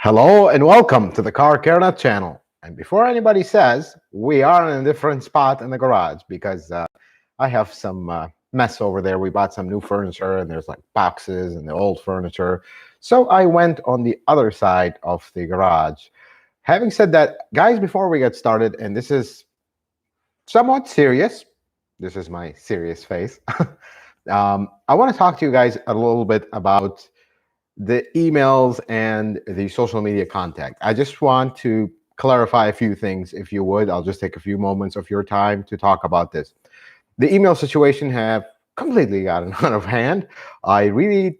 Hello and welcome to the Car Care Nut channel. And before anybody says, we are in a different spot in the garage because I have some mess over there. We bought some new furniture and there's like boxes and the old furniture. So I went on the other side of the garage. Having said that, guys, before we get started, and this is somewhat serious, this is my serious face. I want to talk to you guys a little bit about the emails and the social media contact. I just want to clarify a few things, if you would. I'll just take a few moments of your time to talk about this. The email situation have completely gotten out of hand. The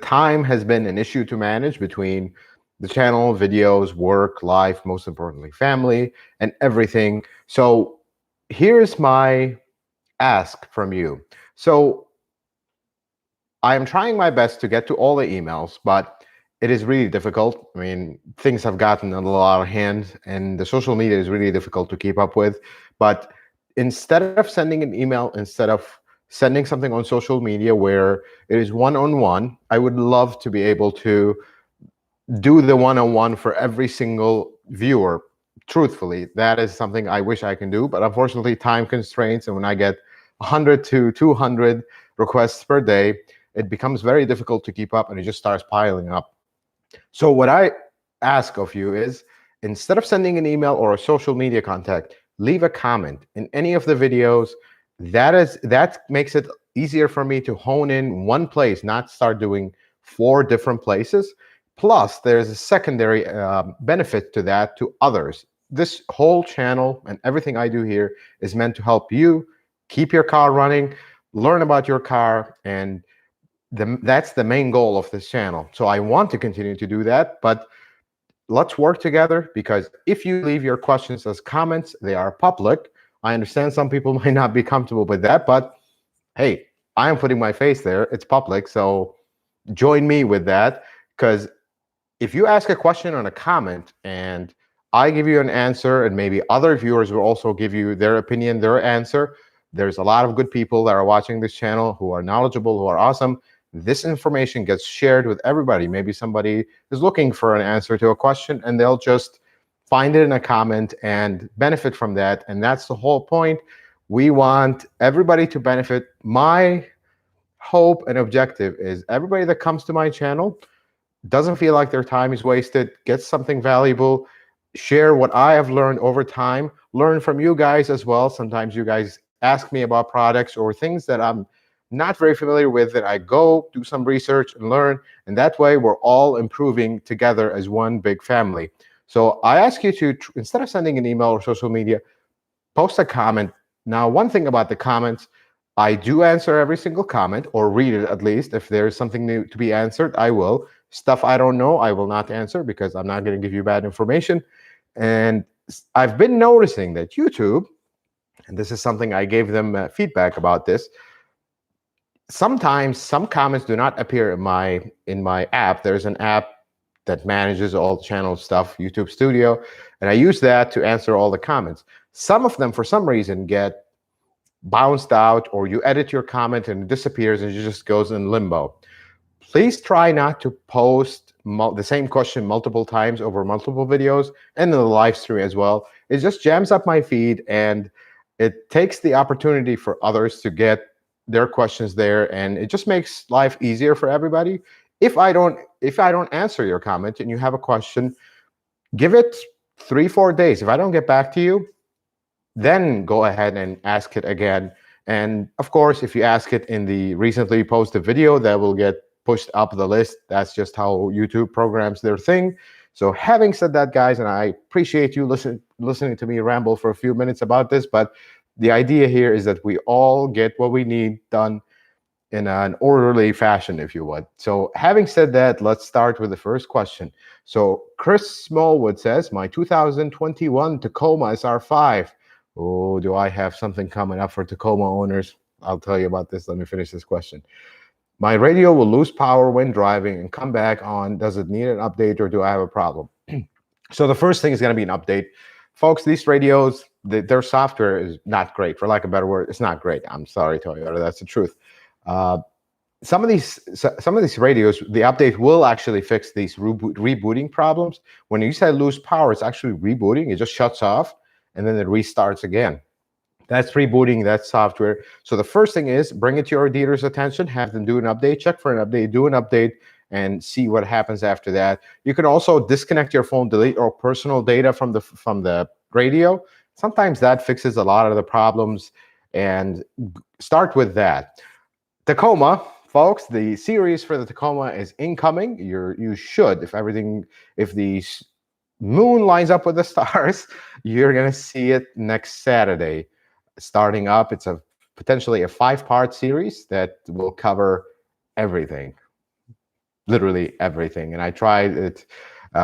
time has been an issue to manage between the channel, videos, work, life, most importantly, family, and everything. So here's my ask from you. So I am trying my best to get to all the emails, but it is really difficult. I mean, things have gotten a little out of hand, and the social media is really difficult to keep up with. But instead of sending an email, instead of sending something on social media where it is one-on-one, I would love to be able to do the one-on-one for every single viewer. Truthfully, that is something I wish I can do, but unfortunately, time constraints, and when I get 100 to 200 requests per day, it becomes very difficult to keep up and it just starts piling up. So what I ask of you is, instead of sending an email or a social media contact, leave a comment in any of the videos. That makes it easier for me to hone in one place, not start doing 4 different places. Plus, there's a secondary benefit to that to others. This whole channel and everything I do here is meant to help you keep your car running, learn about your car, and that's the main goal of this channel. So I want to continue to do that, but let's work together, because if you leave your questions as comments, they are public. I understand some people might not be comfortable with that, but hey, I am putting my face there. It's public, so join me with that, because if you ask a question on a comment and I give you an answer, and maybe other viewers will also give you their opinion, their answer, there's a lot of good people that are watching this channel who are knowledgeable, who are awesome. This information gets shared with everybody. Maybe somebody is looking for an answer to a question and they'll just find it in a comment and benefit from that. And that's the whole point. We want everybody to benefit. My hope and objective is everybody that comes to my channel doesn't feel like their time is wasted, gets something valuable, share what I have learned over time, learn from you guys as well. Sometimes you guys ask me about products or things that I'm not very familiar with, that I go do some research and learn, and that way we're all improving together as one big family. So I ask you to, instead of sending an email or social media, post a comment. Now, one thing about the comments, I do answer every single comment, or read it at least. If there's something new to be answered, I will. Stuff I don't know, I will not answer, because I'm not going to give you bad information. And I've been noticing that YouTube, and this is something I gave them feedback about this, sometimes some comments do not appear in my app. There's an app that manages all the channel stuff, YouTube Studio, and I use that to answer all the comments. Some of them, for some reason, get bounced out, or you edit your comment and it disappears and it just goes in limbo. Please try not to post the same question multiple times over multiple videos, and in the live stream as well. It just jams up my feed, and it takes the opportunity for others to get their questions there, and it just makes life easier for everybody. If I don't answer your comment and you have a question, give it 3-4 days. If I don't get back to you, then go ahead and ask it again. And of course, if you ask it in the recently posted video, that will get pushed up the list. That's just how YouTube programs their thing. So having said that, guys, and I appreciate you listening to me ramble for a few minutes about this, but the idea here is that we all get what we need done in an orderly fashion, if you would. So having said that, let's start with the first question. So Chris Smallwood says, my 2021 Tacoma SR5. Oh, do I have something coming up for Tacoma owners? I'll tell you about this. Let me finish this question. My radio will lose power when driving and come back on. Does it need an update, or do I have a problem? So the first thing is going to be an update. Folks, these radios, their software is not great. For lack of a better word, it's not great. I'm sorry, Toyota, that's the truth. some of these radios, the update will actually fix these rebooting problems. When you say lose power, it's actually rebooting. It just shuts off and then it restarts again. That's rebooting that software. So the first thing is bring it to your dealer's attention, have them do an update, check for an update, do an update, and see what happens after that. You can also disconnect your phone, delete your personal data from the radio. Sometimes that fixes a lot of the problems, and start with that. Tacoma, folks, the series for the Tacoma is incoming. You should, if the moon lines up with the stars, you're gonna see it next Saturday. Starting up, it's potentially a 5-part series that will cover everything, literally everything. And I tried it.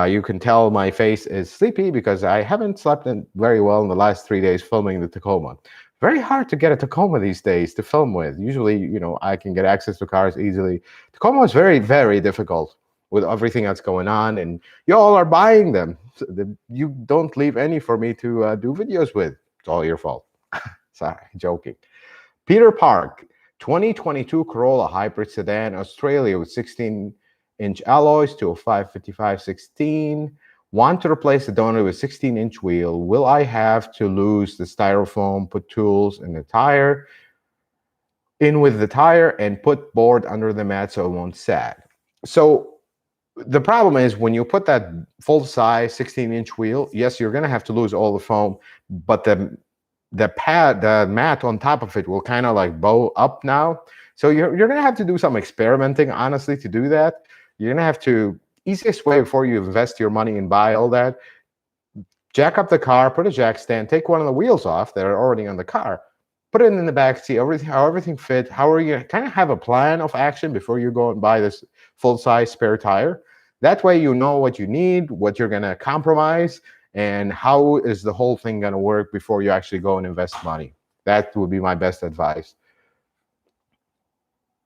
You can tell my face is sleepy because I haven't slept very well in the last 3 days filming the Tacoma. Very hard to get a Tacoma these days to film with. Usually, I can get access to cars easily. Tacoma is very, very difficult with everything that's going on, and y'all are buying them. So you don't leave any for me to do videos with. It's all your fault. Sorry, joking. Peter Park, 2022 Corolla hybrid sedan, Australia, with 16-inch alloys to a 555/16. Want to replace the donor with 16-inch wheel. Will I have to lose the styrofoam, put tools in with the tire, and put board under the mat so it won't sag? So the problem is when you put that full-size 16-inch wheel, yes, you're going to have to lose all the foam, but the mat on top of it will kind of like bow up now. So you're going to have to do some experimenting, honestly, to do that. You're going to have to, easiest way before you invest your money and buy all that, jack up the car, put a jack stand, take one of the wheels off that are already on the car, put it in the back seat, how everything fit, how are you kind of have a plan of action before you go and buy this full-size spare tire. That way you know what you need, what you're going to compromise, and how is the whole thing going to work before you actually go and invest money. That would be my best advice.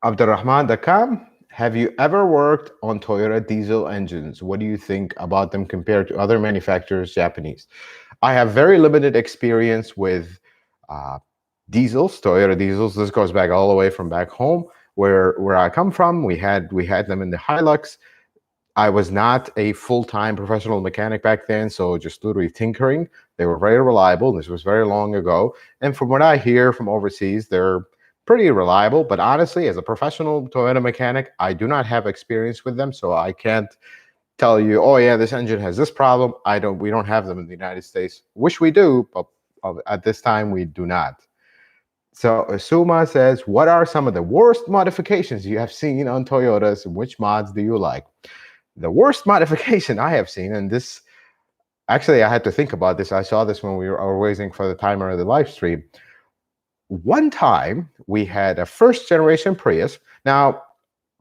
Abdurrahman.com, have you ever worked on Toyota diesel engines? What do you think about them compared to other manufacturers, Japanese? I have very limited experience with diesels, Toyota diesels. This goes back all the way from back home where I come from. We had them in the Hilux. I was not a full-time professional mechanic back then, so just literally tinkering. They were very reliable. This was very long ago. And from what I hear from overseas, they're pretty reliable. But honestly, as a professional Toyota mechanic, I do not have experience with them, so I can't tell you, oh yeah, this engine has this problem. We don't have them in the United States. Wish we do, but at this time we do not. So Asuma says, what are some of the worst modifications you have seen on Toyotas, and which mods do you like? The worst modification I have seen, and this, actually I had to think about this. I saw this when we were waiting for the timer of the live stream. One time we had a first generation Prius. Now,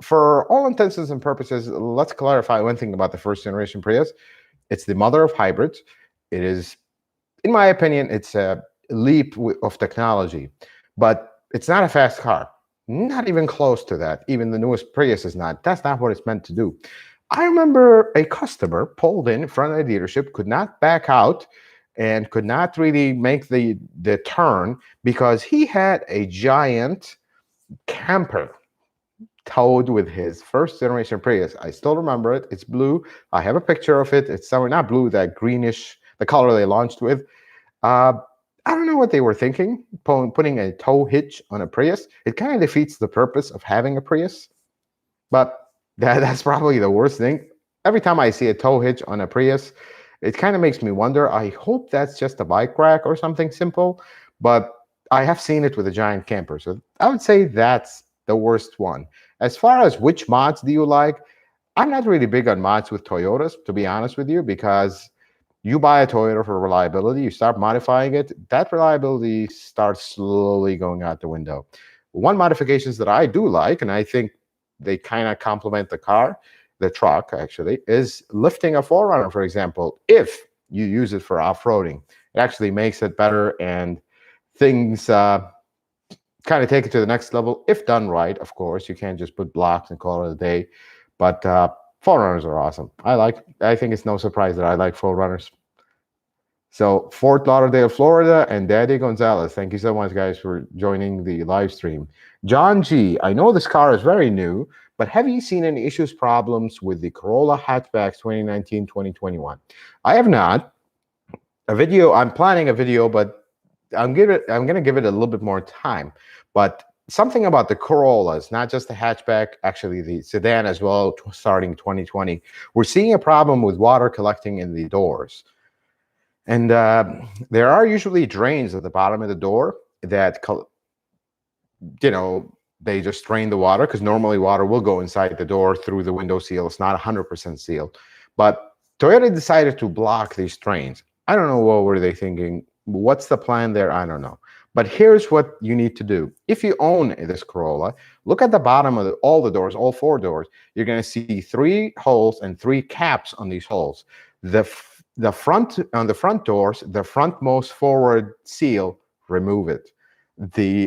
for all intents and purposes, let's clarify one thing about the first generation Prius. It's the mother of hybrids. It is, in my opinion, it's a leap of technology, but it's not a fast car. Not even close to that. Even the newest Prius is not. That's not what it's meant to do. I remember a customer pulled in front of the dealership, could not back out, and could not really make the turn because he had a giant camper towed with his first generation Prius. I still remember it. It's blue. I have a picture of it. It's somewhere, not blue, that greenish, the color they launched with. I don't know what they were thinking, putting a tow hitch on a Prius. It kind of defeats the purpose of having a Prius, but that's probably the worst thing. Every time I see a tow hitch on a Prius, it kind of makes me wonder. I hope that's just a bike rack or something simple, but I have seen it with a giant camper. So I would say that's the worst one. As far as which mods do you like, I'm not really big on mods with Toyotas, to be honest with you, because you buy a Toyota for reliability, you start modifying it, that reliability starts slowly going out the window. One modifications that I do like, and I think they kind of complement the truck actually, is lifting a 4Runner, for example. If you use it for off-roading, it actually makes it better, and things kind of take it to the next level if done right. Of course, you can't just put blocks and call it a day, but 4Runners are awesome. I think it's no surprise that I like 4Runners. So Fort Lauderdale, Florida, and Daddy Gonzalez. Thank you so much, guys, for joining the live stream. John G. I know this car is very new, but have you seen any issues, problems with the Corolla hatchbacks 2019, 2021? I have not. I'm planning a video, but I'm gonna give it a little bit more time. But something about the Corollas, not just the hatchback, actually the sedan as well, starting 2020, we're seeing a problem with water collecting in the doors. And there are usually drains at the bottom of the door that, they just drain the water, because normally water will go inside the door through the window seal. It's not 100% sealed. But Toyota decided to block these drains. I don't know, what were they thinking? What's the plan there? I don't know. But here's what you need to do. If you own this Corolla, look at the bottom of all the doors, all 4 doors. You're going to see 3 holes and 3 caps on these holes. The front, on the front doors, the frontmost forward seal, remove it.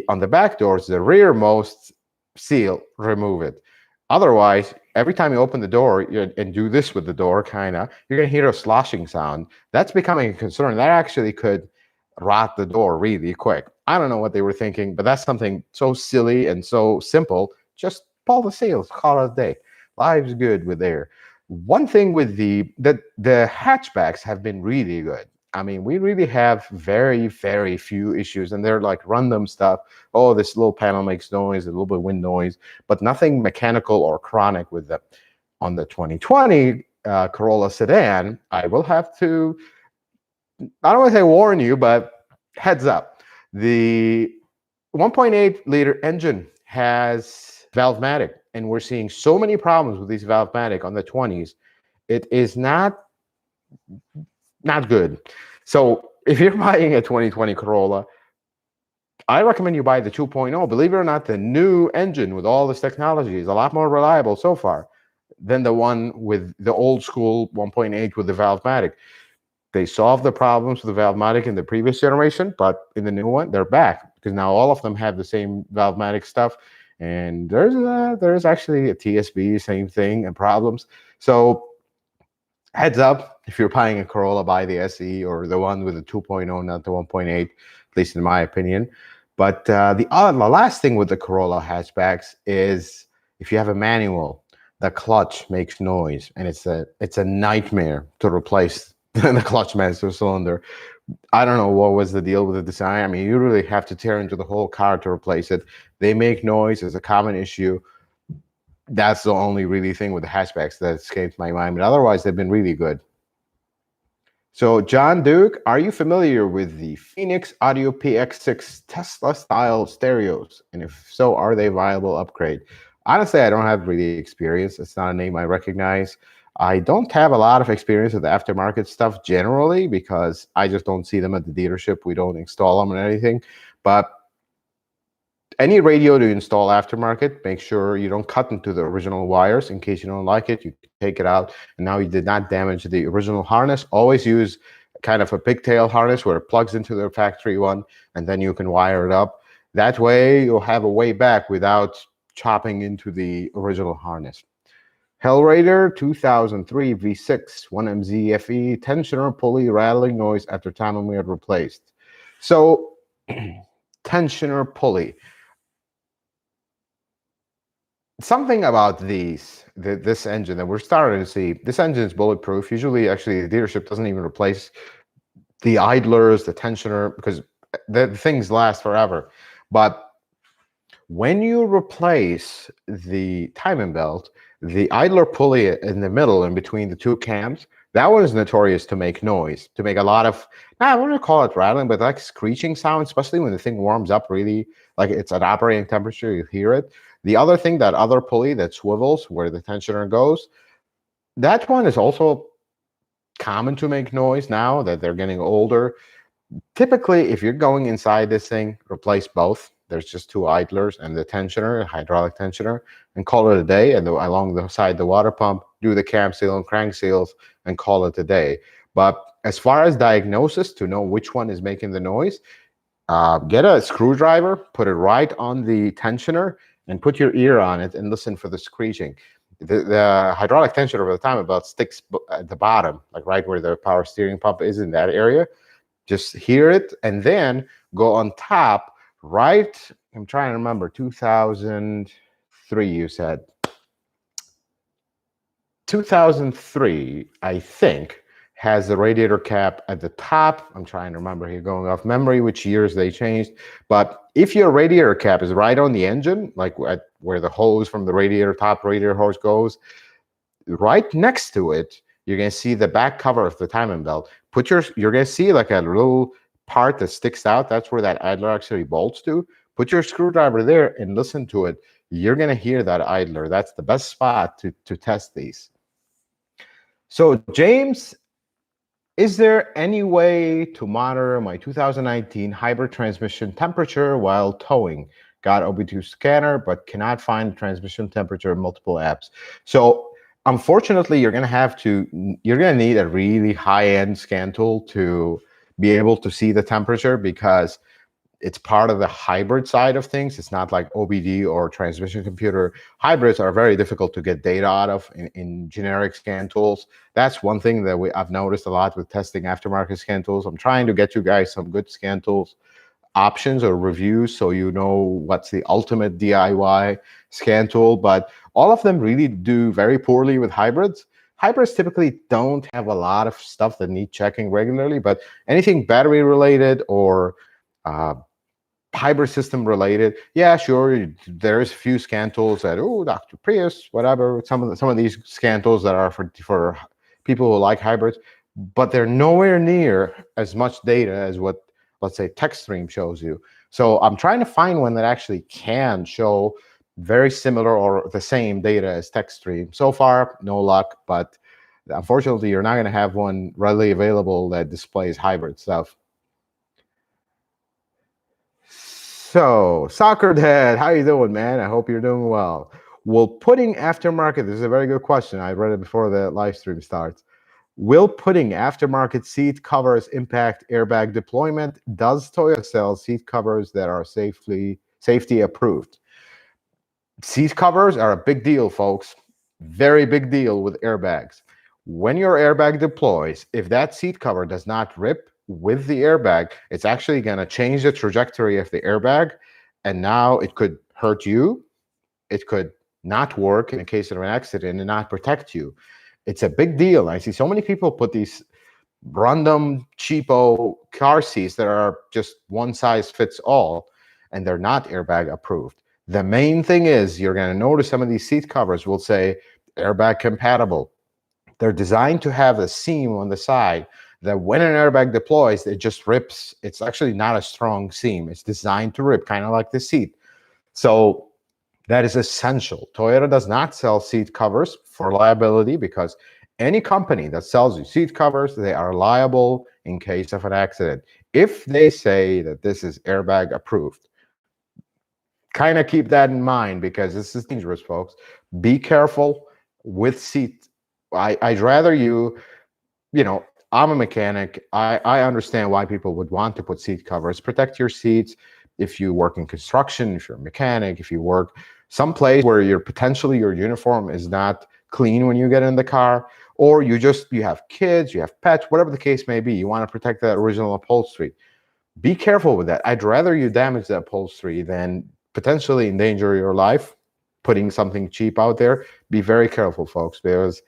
On the back doors, the rearmost seal, remove it. Otherwise, every time you open the door and do this with the door, you're going to hear a sloshing sound. That's becoming a concern. That actually could rot the door really quick. I don't know what they were thinking, but that's something so silly and so simple. Just pull the seals, call it a day. Life's good with there. One thing with the hatchbacks have been really good. I mean, we really have very, very few issues, and they're like random stuff. Oh, this little panel makes noise, a little bit of wind noise, but nothing mechanical or chronic with them. On the 2020 Corolla sedan, I will have to, I don't want to say warn you, but heads up. The 1.8 liter engine has Valvematic, and we're seeing so many problems with these Valvematic on the 20s. It is not good. So if you're buying a 2020 Corolla, I recommend you buy the 2.0. Believe it or not, the new engine with all this technology is a lot more reliable so far than the one with the old school 1.8 with the Valvematic. They solved the problems with the Valvematic in the previous generation, but in the new one, they're back, because now all of them have the same Valvematic stuff. And there's actually a TSB, same thing, and problems. So heads up, if you're buying a Corolla, buy the SE or the one with the 2.0, not the 1.8, at least in my opinion. But the last thing with the Corolla hatchbacks is, if you have a manual, the clutch makes noise, and it's a nightmare to replace the clutch master cylinder. I don't know what was the deal with the design. I mean, you really have to tear into the whole car to replace it. They make noise. It's a common issue. That's the only really thing with the hatchbacks that escaped my mind. But otherwise, they've been really good. So, John Duke, are you familiar with the Phoenix Audio PX6 Tesla-style stereos? And if so, are they a viable upgrade? Honestly, I don't have really experience. It's not a name I recognize. I don't have a lot of experience with the aftermarket stuff generally, because I just don't see them at the dealership. We don't install them or anything. But any radio to install aftermarket, make sure you don't cut into the original wires. In case you don't like it, you take it out, and now you did not damage the original harness. Always use kind of a pigtail harness where it plugs into the factory one, and then you can wire it up. That way, you'll have a way back without chopping into the original harness. Hellraider 2003 V6 1MZ FE tensioner pulley rattling noise after tachometer replaced. So, tensioner pulley. Something about this engine that we're starting to see. This engine is bulletproof. Usually, actually, the dealership doesn't even replace the idlers, the tensioner, because the things last forever. But when you replace the timing belt, the idler pulley in the middle, in between the 2 cams, that one is notorious to make noise, to make a lot of, I wouldn't call it rattling, but like screeching sound, especially when the thing warms up really, like it's at operating temperature, you hear it. The other thing, that other pulley that swivels where the tensioner goes, that one is also common to make noise now that they're getting older. Typically, if you're going inside this thing, replace both. There's just 2 idlers and the tensioner, hydraulic tensioner, and call it a day. And along the side, the water pump, do the cam seal and crank seals, and call it a day. But as far as diagnosis, to know which one is making the noise, get a screwdriver, put it right on the tensioner, and put your ear on it and listen for the screeching. The hydraulic tensioner over the time about sticks at the bottom, like right where the power steering pump is, in that area. Just hear it and then go on top, right? I'm trying to remember, 2003, you said. 2003, I think, has the radiator cap at the top. I'm trying to remember here, going off memory, which years they changed. But if your radiator cap is right on the engine, like at where the hose from the radiator, top radiator hose goes, right next to it, you're going to see the back cover of the timing belt. You're going to see like a little part that sticks out. That's where that idler actually bolts to. Put your screwdriver there and listen to it. You're going to hear that idler. That's the best spot to test these. So James, is there any way to monitor my 2019 hybrid transmission temperature while towing? Got OBD2 scanner, but cannot find transmission temperature in multiple apps. So unfortunately, you're going to need a really high-end scan tool to be able to see the temperature, because it's part of the hybrid side of things. It's not like OBD or transmission computer. Hybrids are very difficult to get data out of in generic scan tools. That's one thing that I've noticed a lot with testing aftermarket scan tools. I'm trying to get you guys some good scan tools options or reviews so you know what's the ultimate DIY scan tool, but all of them really do very poorly with hybrids. Hybrids typically don't have a lot of stuff that need checking regularly, but anything battery related or hybrid system related, yeah, sure, there's a few scan tools that, Dr. Prius, whatever, some of these scan tools that are for people who like hybrids, but they're nowhere near as much data as what, let's say, TechStream shows you. So I'm trying to find one that actually can show very similar or the same data as TechStream. So far, no luck, but unfortunately, you're not going to have one readily available that displays hybrid stuff. So, Soccer Dad, how you doing, man? I hope you're doing well. Will putting aftermarket, this is a very good question. I read it before the live stream starts. Will putting aftermarket seat covers impact airbag deployment? Does Toyota sell seat covers that are safety approved? Seat covers are a big deal, folks. Very big deal with airbags. When your airbag deploys, if that seat cover does not rip with the airbag, it's actually going to change the trajectory of the airbag, and now it could hurt you. It could not work in the case of an accident and not protect you. It's a big deal. I see so many people put these random cheapo car seats that are just one size fits all, and they're not airbag approved. The main thing is you're going to notice some of these seat covers will say airbag compatible. They're designed to have a seam on the side that when an airbag deploys, it just rips. It's actually not a strong seam. It's designed to rip, kind of like the seat. So that is essential. Toyota does not sell seat covers for liability, because any company that sells you seat covers, they are liable in case of an accident. If they say that this is airbag approved, kind of keep that in mind, because this is dangerous, folks. Be careful with seat. I'd rather you know, I'm a mechanic. I understand why people would want to put seat covers. Protect your seats. If you work in construction, if you're a mechanic, if you work someplace where your uniform is not clean when you get in the car, or you have kids, you have pets, whatever the case may be, you want to protect that original upholstery. Be careful with that. I'd rather you damage the upholstery than potentially endanger your life putting something cheap out there. Be very careful, folks, because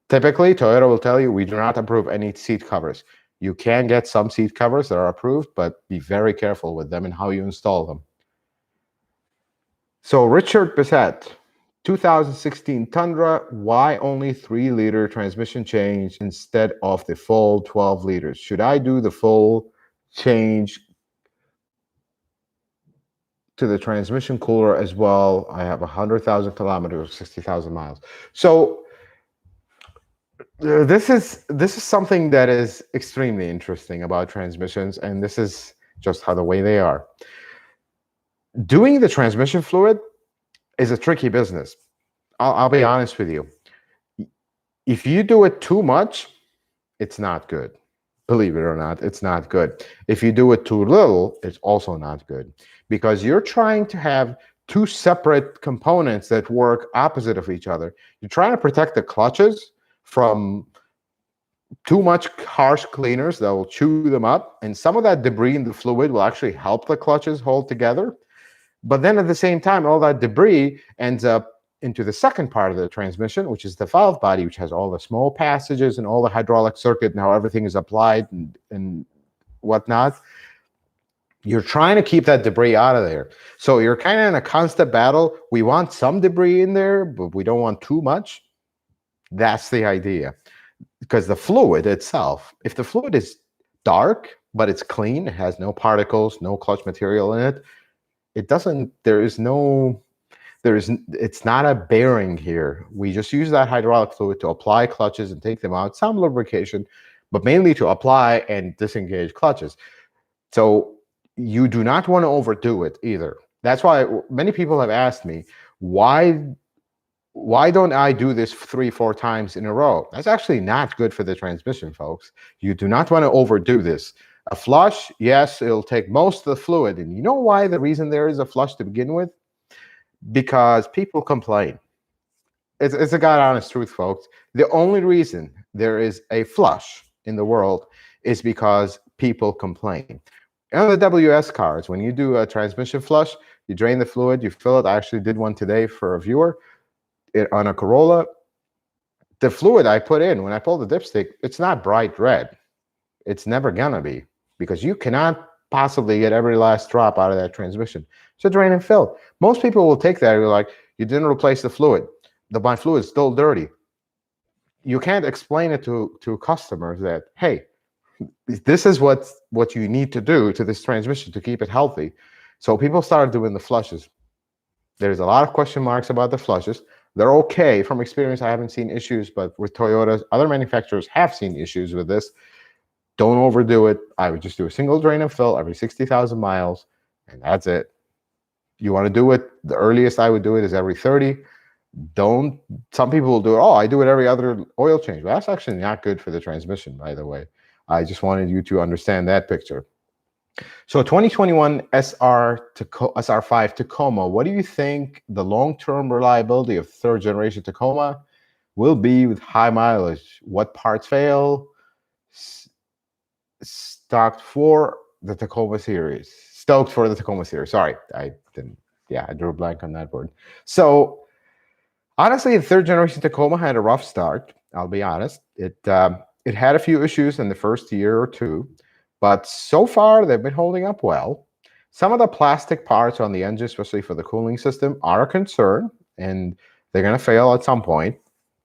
typically, Toyota will tell you we do not approve any seat covers. You can get some seat covers that are approved, but be very careful with them and how you install them. So Richard Bissett, 2016 Tundra, why only 3-liter transmission change instead of the full 12 liters? Should I do the full change to the transmission cooler as well? I have 100,000 kilometers, 60,000 miles. So this is something that is extremely interesting about transmissions, and this is just how the way they are. Doing the transmission fluid is a tricky business. I'll be honest with you. If you do it too much, it's not good. Believe it or not, it's not good. If you do it too little, it's also not good, because you're trying to have two separate components that work opposite of each other. You're trying to protect the clutches from too much harsh cleaners that will chew them up, and some of that debris in the fluid will actually help the clutches hold together. But then at the same time, all that debris ends up into the second part of the transmission, which is the valve body, which has all the small passages and all the hydraulic circuit and how everything is applied and whatnot. You're trying to keep that debris out of there. So you're kind of in a constant battle. We want some debris in there, but we don't want too much. That's the idea. Because the fluid itself, if the fluid is dark, but it's clean, it has no particles, no clutch material in it, it doesn't, it's not a bearing here. We just use that hydraulic fluid to apply clutches and take them out, some lubrication, but mainly to apply and disengage clutches. So you do not want to overdo it either. That's why many people have asked me, why don't I do this 3-4 times in a row? That's actually not good for the transmission, folks. You do not want to overdo this. A flush, yes, it'll take most of the fluid. And you know why the reason there is a flush to begin with? Because people complain. It's a God honest truth, folks. The only reason there is a flush in the world is because people complain. On the WS cars, when you do a transmission flush, you drain the fluid, you fill it. I actually did one today for a viewer on a Corolla. The fluid I put in, when I pull the dipstick, it's not bright red. It's never gonna be, because you cannot possibly get every last drop out of that transmission. So drain and fill. Most people will take that and be like, you didn't replace the fluid. My fluid is still dirty. You can't explain it to customers that, hey, this is what you need to do to this transmission to keep it healthy. So people started doing the flushes. There's a lot of question marks about the flushes. They're okay. From experience, I haven't seen issues, but with Toyotas, other manufacturers have seen issues with this. Don't overdo it. I would just do a single drain and fill every 60,000 miles, and that's it. You want to do it, the earliest I would do it is every 30. Some people will do it, I do it every other oil change. Well, that's actually not good for the transmission, by the way. I just wanted you to understand that picture. So 2021 SR5 Tacoma, what do you think the long-term reliability of third generation Tacoma will be with high mileage? What parts fail? Stoked for the Tacoma series. Sorry, I drew a blank on that word. So honestly, the third generation Tacoma had a rough start. I'll be honest. It had a few issues in the first year or two, but so far they've been holding up well. Some of the plastic parts on the engine, especially for the cooling system, are a concern, and they're going to fail at some point.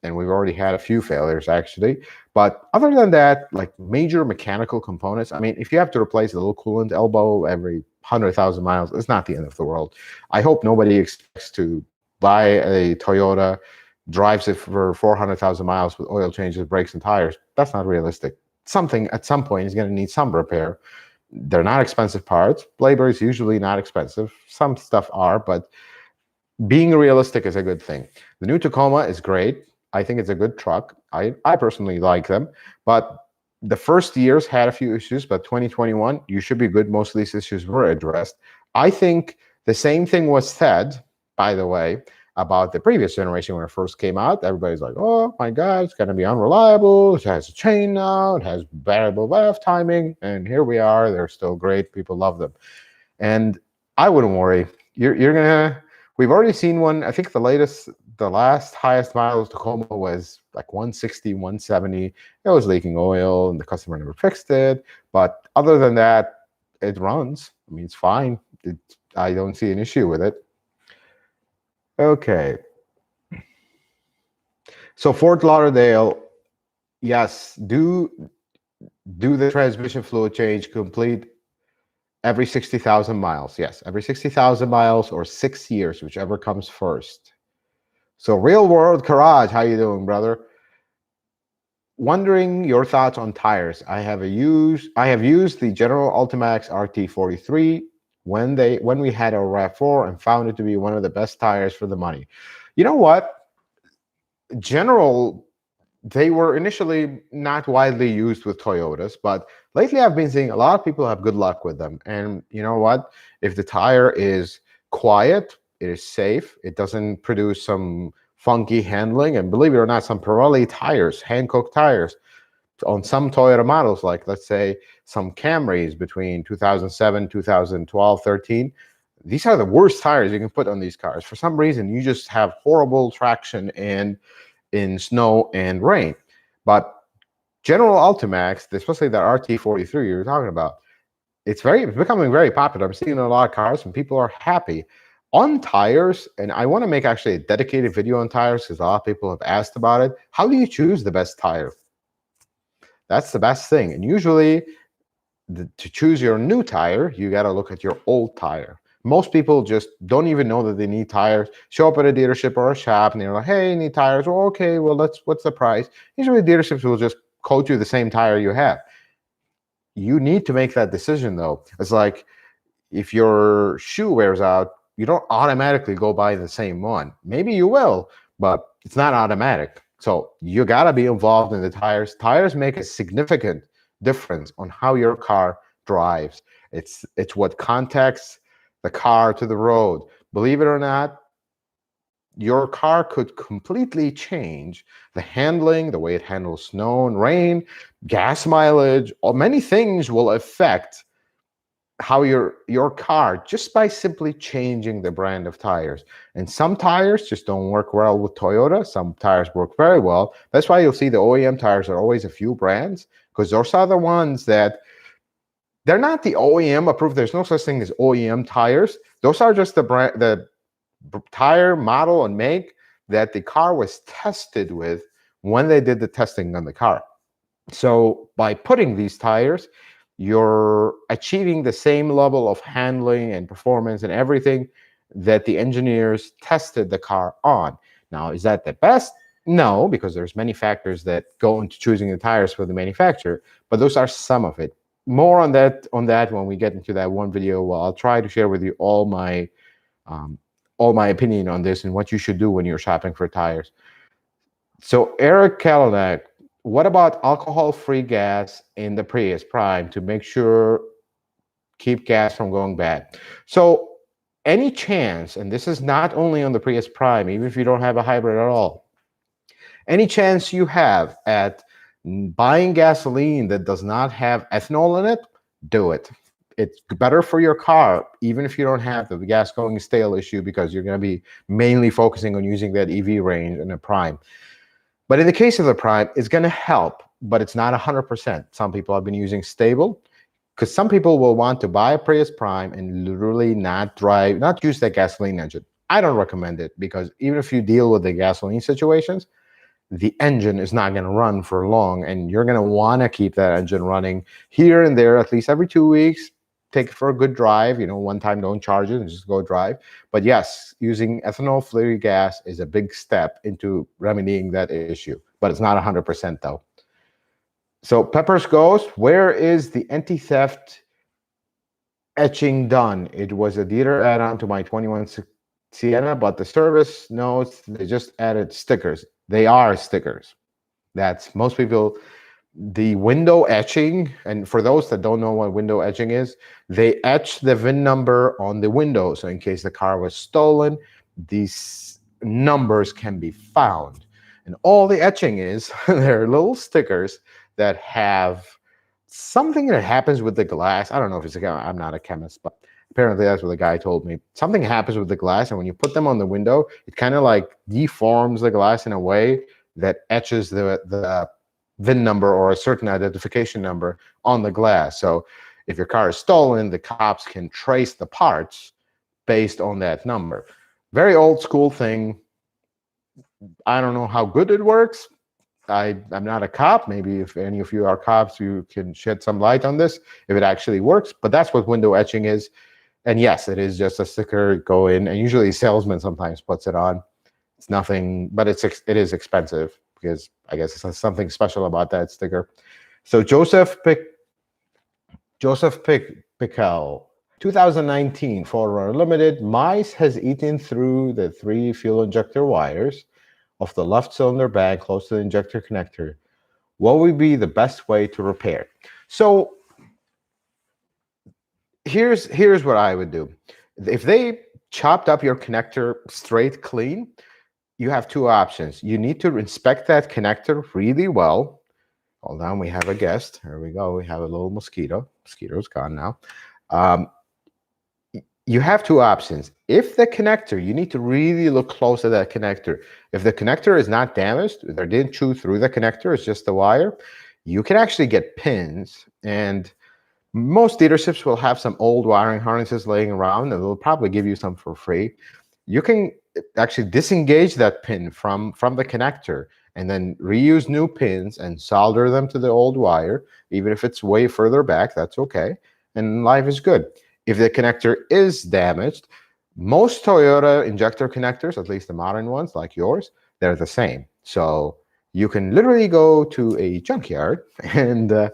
And we've already had a few failures, actually. But other than that, like major mechanical components, I mean, if you have to replace a little coolant elbow every 100,000 miles, it's not the end of the world. I hope nobody expects to buy a Toyota, drives it for 400,000 miles with oil changes, brakes, and tires. That's not realistic. Something at some point is going to need some repair. They're not expensive parts. Labor is usually not expensive. Some stuff are, but being realistic is a good thing. The new Tacoma is great. I think it's a good truck. I personally like them, but the first years had a few issues, but 2021, you should be good. Most of these issues were addressed. I think the same thing was said, by the way, about the previous generation when it first came out. Everybody's like, oh my God, it's going to be unreliable. It has a chain now. It has variable valve timing. And here we are. They're still great. People love them. And I wouldn't worry. We've already seen one. I think the last highest miles Tacoma was like 160, 170. It was leaking oil and the customer never fixed it. But other than that, it runs. I mean, it's fine. I don't see an issue with it. Okay. So Fort Lauderdale, yes, do the transmission fluid change complete every 60,000 miles. Yes, every 60,000 miles or 6 years, whichever comes first. So Real World Garage, how you doing, brother? Wondering your thoughts on tires. I have used the General Ultimax RT43 when we had a RAV4 and found it to be one of the best tires for the money. You know what? General, they were initially not widely used with Toyotas, but lately I've been seeing a lot of people have good luck with them. And you know what? If the tire is quiet, it is safe, it doesn't produce some funky handling, and believe it or not, some Pirelli tires, hand-cooked tires, on some Toyota models, like let's say some Camrys between 2007, 2012, 13, these are the worst tires you can put on these cars. For some reason, you just have horrible traction in snow and rain. But General Ultimax, especially the RT43 you're talking about, it's becoming very popular. I'm seeing a lot of cars and people are happy. On tires, and I want to make actually a dedicated video on tires because a lot of people have asked about it. How do you choose the best tire? That's the best thing. And usually to choose your new tire, you got to look at your old tire. Most people just don't even know that they need tires, show up at a dealership or a shop and they're like, hey, I need tires. Well, okay, well, what's the price? Usually dealerships will just quote you the same tire you have. You need to make that decision though. It's like if your shoe wears out, you don't automatically go buy the same one. Maybe you will, but it's not automatic. So you got to be involved in the tires. Tires make a significant difference on how your car drives. It's what contacts the car to the road. Believe it or not, your car could completely change the handling, the way it handles snow and rain, gas mileage, or many things will affect how your car just by simply changing the brand of tires. And some tires just don't work well with Toyota. Some tires work very well. That's why you'll see the OEM tires are always a few brands, because those are the ones that they're not the OEM approved. There's no such thing as OEM tires. Those are just the tire model and make that the car was tested with when they did the testing on the car. So by putting these tires, you're achieving the same level of handling and performance and everything that the engineers tested the car on. Now, is that the best? No, because there's many factors that go into choosing the tires for the manufacturer, but those are some of it. More on that when we get into that one video. Well, I'll try to share with you all my opinion on this and what you should do when you're shopping for tires. So Eric Catalytic, what about alcohol-free gas in the Prius Prime to make sure keep gas from going bad? So any chance, and this is not only on the Prius Prime, even if you don't have a hybrid at all, any chance you have at buying gasoline that does not have ethanol in it, do it. It's better for your car, even if you don't have the gas going stale issue, because you're going to be mainly focusing on using that EV range in a Prime. But in the case of the Prime, it's going to help, but it's not 100%. Some people have been using stable, because some people will want to buy a Prius Prime and literally not use that gasoline engine. I don't recommend it, because even if you deal with the gasoline situations, the engine is not going to run for long, and you're going to want to keep that engine running here and there at least every 2 weeks. Take it for a good drive. One time don't charge it and just go drive. But yes, using ethanol-free gas is a big step into remedying that issue, but it's not 100% though. So Pepper's Ghost, where is the Antitheft etching done? It was a dealer add-on to my 21 Sienna, but the service notes, they just added stickers. They are stickers. That's most people. The window etching, and for those that don't know what window etching is, they etch the VIN number on the window. So in case the car was stolen, these numbers can be found. And all the etching is, they're little stickers that have something that happens with the glass. I don't know if it's I'm not a chemist, but apparently that's what the guy told me. Something happens with the glass, and when you put them on the window, it kind of like deforms the glass in a way that etches the VIN number or a certain identification number on the glass. So if your car is stolen, the cops can trace the parts based on that number. Very old school thing. I don't know how good it works. I'm not a cop. Maybe if any of you are cops, you can shed some light on this, if it actually works. But that's what window etching is. And yes, it is just a sticker, go in, and usually a salesman sometimes puts it on. It's nothing, but it is expensive, because I guess there's something special about that sticker. So Joseph Pickell, 2019 Ford Limited, mice has eaten through the 3 fuel injector wires of the left cylinder bag close to the injector connector. What would be the best way to repair? So here's what I would do. If they chopped up your connector straight clean, you have 2 options. You need to inspect that connector really well Hold on, we have a guest. Here we go. We have a little mosquito. Mosquito's gone now. Um, you have two options. If the connector, you need to really look close at that connector. If the connector is not damaged, they didn't chew through the connector, it's just the wire, you can actually get pins. And most dealerships will have some old wiring harnesses laying around, and they'll probably give you some for free. You can actually disengage that pin from the connector and then reuse new pins and solder them to the old wire. Even if it's way further back, that's okay. And life is good. If the connector is damaged, most Toyota injector connectors, at least the modern ones like yours, they're the same. So you can literally go to a junkyard and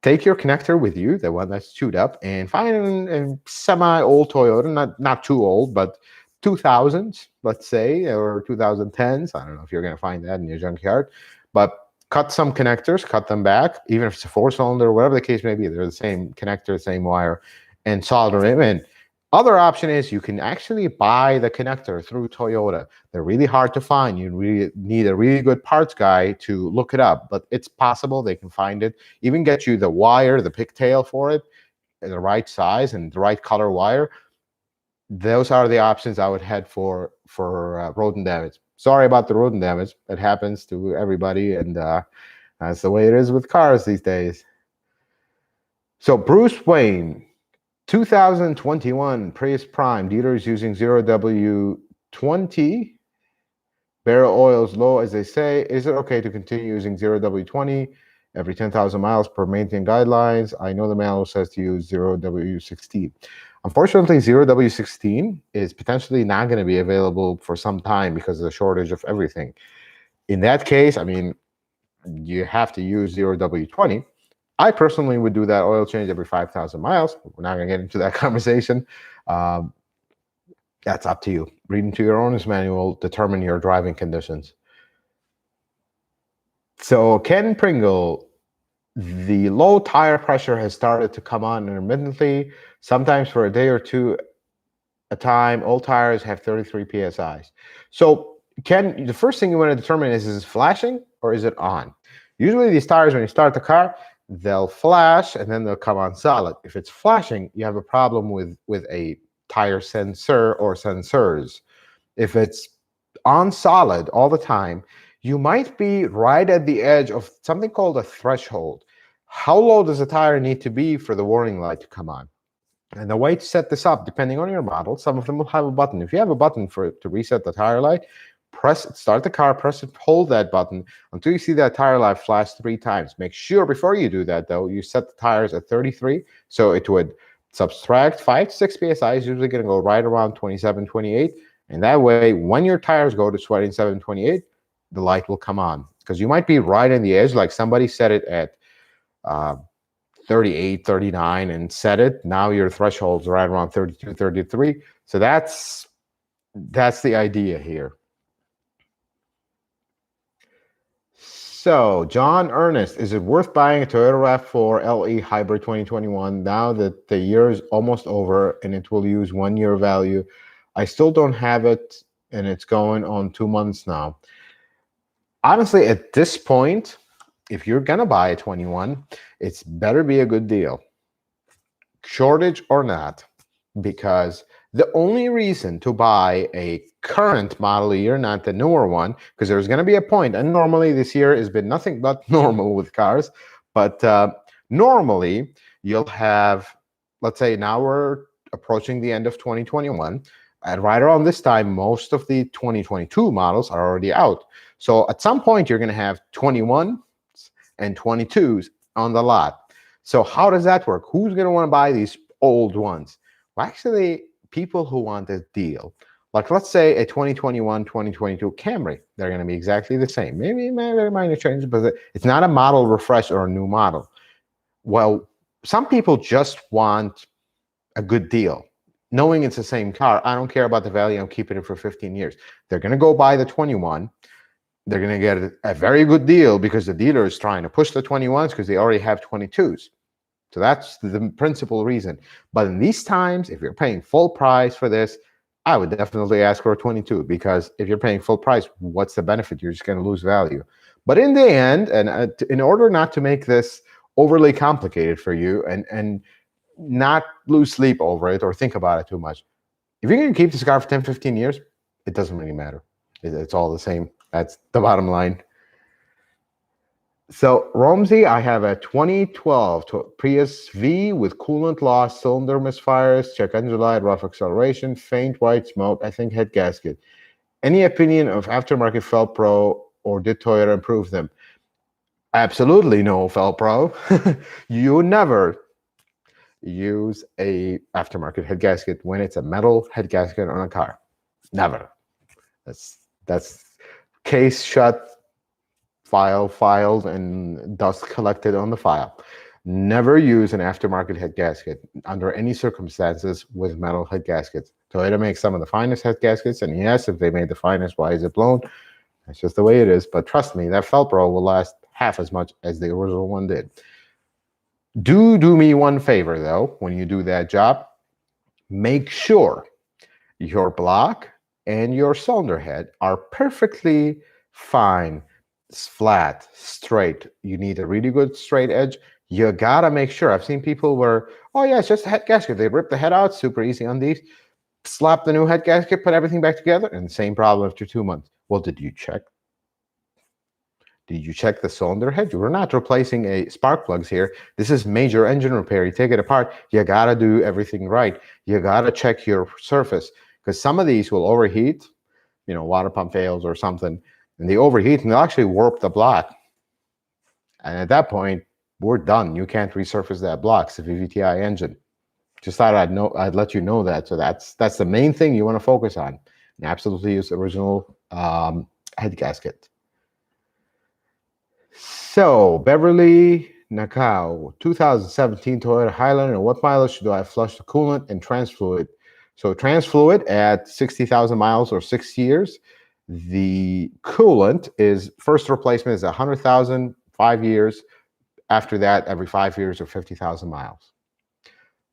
take your connector with you, the one that's chewed up, and find a semi-old Toyota, not too old, but 2000s, let's say, or 2010s. I don't know if you're going to find that in your junkyard, but cut some connectors, cut them back, even if it's a four-cylinder or whatever the case may be, they're the same connector, same wire, and solder them in. Other option is you can actually buy the connector through Toyota. They're really hard to find. You really need a really good parts guy to look it up, but it's possible they can find it. Even get you the wire, the pigtail for it, the right size and the right color wire. Those are the options I would head for rodent damage. Sorry about the rodent damage. It happens to everybody, and that's the way it is with cars these days. So Bruce Wayne, 2021 Prius Prime, dealers using 0W20, barrel oils low as they say. Is it okay to continue using 0W20 every 10,000 miles per maintenance guidelines? I know the manual says to use 0W16. Unfortunately, 0W16 is potentially not going to be available for some time because of the shortage of everything. In that case, I mean, you have to use 0W20. I personally would do that oil change every 5,000 miles. We're not going to get into that conversation. That's up to you. Read into your owner's manual, determine your driving conditions. So Ken Pringle, the low tire pressure has started to come on intermittently, sometimes for a day or two a time. Old tires have 33 PSIs. So Ken, the first thing you want to determine is it flashing or is it on? Usually these tires, when you start the car, they'll flash and then they'll come on solid. If it's flashing, you have a problem with a tire sensor or sensors. If it's on solid all the time, you might be right at the edge of something called a threshold. How low does the tire need to be for the warning light to come on? And the way to set this up, depending on your model, some of them will have a button. If you have a button to reset the tire light, start the car, press it, hold that button until you see that tire light flash 3 times. Make sure before you do that, though, you set the tires at 33, so it would subtract 5 to 6 PSI, is usually going to go right around 27, 28, and that way, when your tires go to 27, 28, the light will come on. Because you might be right in the edge, like somebody set it at 38, 39 and set it. Now your threshold's right around 32, 33. So that's the idea here. So, John Ernest, is it worth buying a Toyota RAV4 LE Hybrid 2021 now that the year is almost over and it will use 1 year value? I still don't have it and it's going on 2 months now. Honestly, at this point, if you're going to buy a 21, it's better be a good deal. Shortage or not, because the only reason to buy a current model year, not the newer one, because there's going to be a point, and normally this year has been nothing but normal with cars, but normally you'll have, let's say now we're approaching the end of 2021, and right around this time, most of the 2022 models are already out. So at some point, you're going to have 21s and 22s on the lot. So how does that work? Who's going to want to buy these old ones? Well, actually, people who want a deal. Like, let's say a 2021, 2022 Camry. They're going to be exactly the same. Maybe minor changes, but it's not a model refresh or a new model. Well, some people just want a good deal. Knowing it's the same car, I don't care about the value, I'm keeping it for 15 years. They're going to go buy the 21. They're going to get a very good deal because the dealer is trying to push the 21s because they already have 22s. So that's the principal reason. But in these times, if you're paying full price for this, I would definitely ask for a 22, because if you're paying full price, what's the benefit? You're just going to lose value. But in the end, and in order not to make this overly complicated for you and not lose sleep over it or think about it too much, if you're going to keep this car for 10, 15 years, it doesn't really matter. It's all the same. That's the bottom line. So, Romsey, I have a 2012 Prius V with coolant loss, cylinder misfires, check engine light, rough acceleration, faint white smoke, I think head gasket. Any opinion of aftermarket Felpro, or did Toyota improve them? Absolutely no, Felpro. You never use a aftermarket head gasket when it's a metal head gasket on a car. Never. That's case shut, file filed, and dust collected on the file. Never use an aftermarket head gasket under any circumstances with metal head gaskets. Toyota makes some of the finest head gaskets, and yes, if they made the finest, why is it blown? That's just the way it is. But trust me, that Felpro will last half as much as the original one did. Do me one favor, though, when you do that job. Make sure your block and your cylinder head are perfectly fine, flat, straight. You need a really good straight edge. You gotta make sure. I've seen people where, oh yeah, it's just a head gasket. They rip the head out, super easy on these. Slap the new head gasket, put everything back together, and the same problem after 2 months. Well, did you check? Did you check the cylinder head? We're not replacing a spark plugs here. This is major engine repair. You take it apart, you gotta do everything right. You gotta check your surface, because some of these will overheat, water pump fails or something, and they overheat and they'll actually warp the block. And at that point, we're done. You can't resurface that block. It's a VVTi engine. Just thought I'd let you know that. So that's the main thing you want to focus on. And absolutely use the original head gasket. So, Beverly Nakao, 2017 Toyota Highlander. What mileage do I flush the coolant and trans fluid? So, trans fluid at 60,000 miles or 6 years. The coolant is first replacement is 100,000, 5 years. After that, every 5 years or 50,000 miles.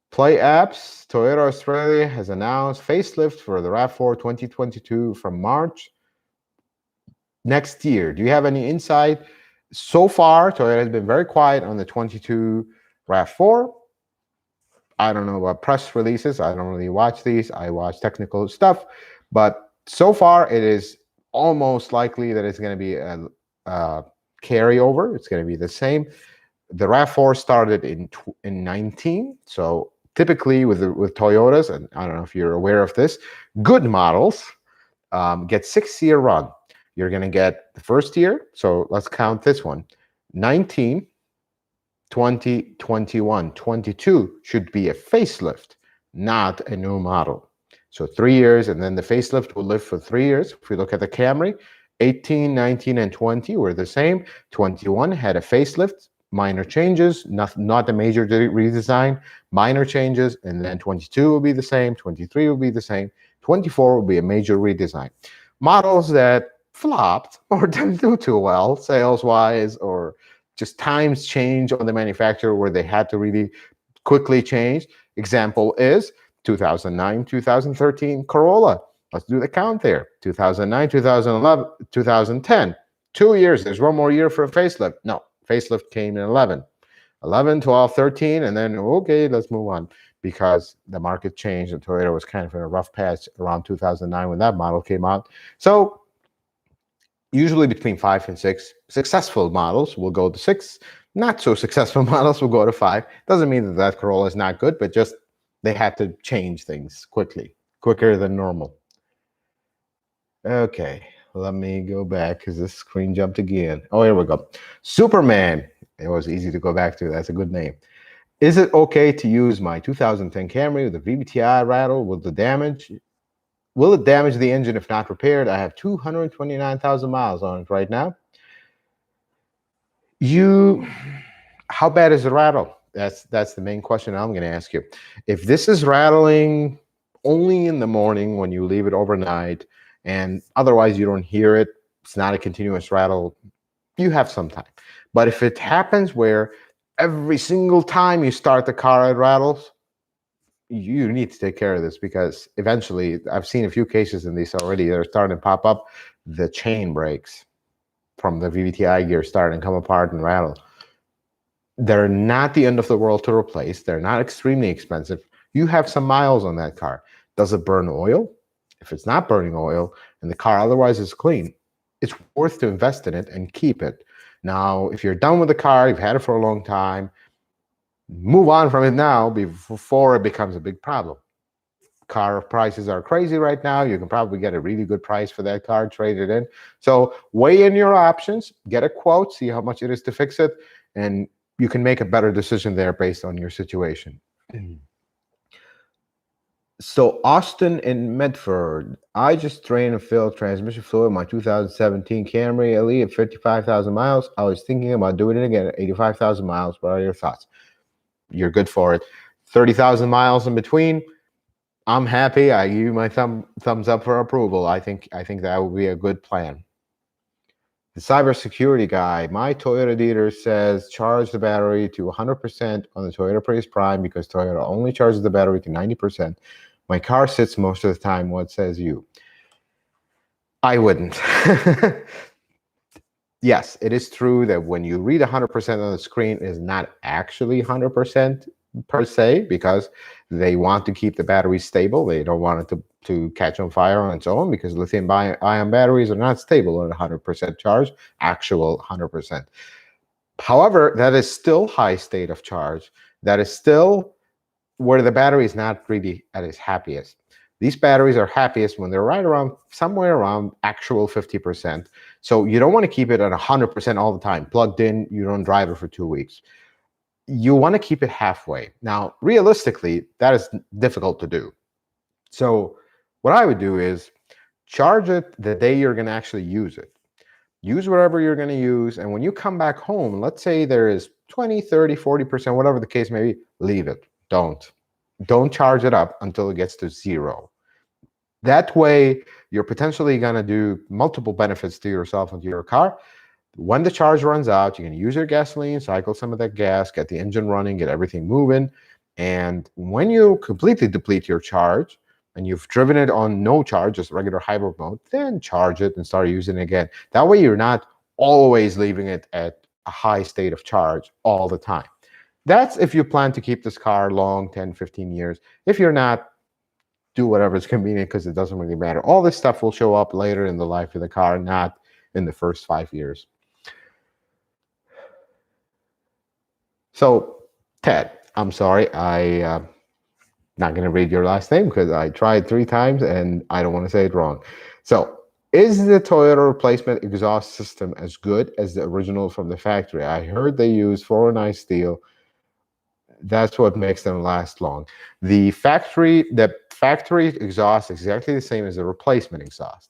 Play apps. Toyota Australia has announced facelift for the RAV4 2022 from March next year. Do you have any insight? So far, Toyota has been very quiet on the 22 RAV4. I don't know about press releases. I don't really watch these. I watch technical stuff. But so far, it is almost likely that it's going to be a carryover. It's going to be the same. The RAV4 started in 19. So typically with Toyotas, and I don't know if you're aware of this, good models get 6-year run. You're going to get the first year. So let's count this one. 19, 20, 21, 22 should be a facelift, not a new model. So 3 years, and then the facelift will live for 3 years. If we look at the Camry, 18, 19, and 20 were the same. 21 had a facelift, minor changes, not a major redesign, minor changes, and then 22 will be the same, 23 will be the same, 24 will be a major redesign. Models that flopped or didn't do too well sales-wise, or just times change on the manufacturer where they had to really quickly change. Example is 2009, 2013 Corolla. Let's do the count there. 2009, 2011, 2010. 2 years. There's one more year for a facelift. No, facelift came in 11. 11, 12, 13, and then, okay, let's move on, because the market changed and Toyota was kind of in a rough patch around 2009 when that model came out. So usually between 5 and 6. Successful models will go to 6. Not so successful models will go to 5. Doesn't mean that Corolla is not good, but just they had to change things quickly, quicker than normal. Okay, let me go back because this screen jumped again. Oh, here we go. Superman. It was easy to go back to. That's a good name. Is it okay to use my 2010 Camry with a VVTi rattle? Will it damage the engine if not repaired? I have 229,000 miles on it right now. How bad is the rattle? That's the main question I'm going to ask you. If this is rattling only in the morning when you leave it overnight, and otherwise you don't hear it, it's not a continuous rattle, you have some time. But if it happens where every single time you start the car, it rattles, you need to take care of this, because eventually, I've seen a few cases in these already, they're starting to pop up, the chain breaks. from the VVTi gear start and come apart and rattle. They're not the end of the world to replace. They're not extremely expensive. You have some miles on that car. Does it burn oil? If it's not burning oil and the car otherwise is clean, it's worth to invest in it and keep it. Now, if you're done with the car, you've had it for a long time, move on from it now before it becomes a big problem. Car prices are crazy right now. You can probably get a really good price for that car, trade it in. So weigh in your options, get a quote, see how much it is to fix it, and you can make a better decision there based on your situation. So Austin in Medford, I just drained and filled transmission fluid in my 2017 Camry LE at 55,000 miles. I was thinking about doing it again at 85,000 miles. What are your thoughts? You're good for it. 30,000 miles in between. I'm happy. I give you my thumbs up for approval. I think that would be a good plan. The cybersecurity guy, my Toyota dealer says charge the battery to 100% on the Toyota Prius Prime because Toyota only charges the battery to 90%. My car sits most of the time. What says you? I wouldn't. Yes, it is true that when you read 100% on the screen, it is not actually 100% per se, because they want to keep the battery stable. They don't want it to catch on fire on its own, because lithium-ion batteries are not stable at 100% charge, actual 100%. However, that is still high state of charge. That is still where the battery is not really at its happiest. These batteries are happiest when they're right around, somewhere around actual 50%. So you don't want to keep it at 100% all the time, plugged in, you don't drive it for 2 weeks. You want to keep it halfway. Now, realistically, that is difficult to do. So what I would do is charge it the day you're going to actually use it. Use whatever you're going to use. And when you come back home, let's say there is 20, 30, 40%, whatever the case may be, leave it. Don't charge it up until it gets to 0. That way, you're potentially going to do multiple benefits to yourself and to your car. When the charge runs out, you can use your gasoline, cycle some of that gas, get the engine running, get everything moving. And when you completely deplete your charge and you've driven it on no charge, just regular hybrid mode, then charge it and start using it again. That way, you're not always leaving it at a high state of charge all the time. That's if you plan to keep this car long, 10, 15 years. If you're not, do whatever is convenient, because it doesn't really matter. All this stuff will show up later in the life of the car, not in the first 5 years. So, Ted, I'm sorry, I'm not going to read your last name because I tried 3 times and I don't want to say it wrong. So, is the Toyota replacement exhaust system as good as the original from the factory? I heard they use 409 steel. That's what makes them last long. The factory exhaust is exactly the same as the replacement exhaust.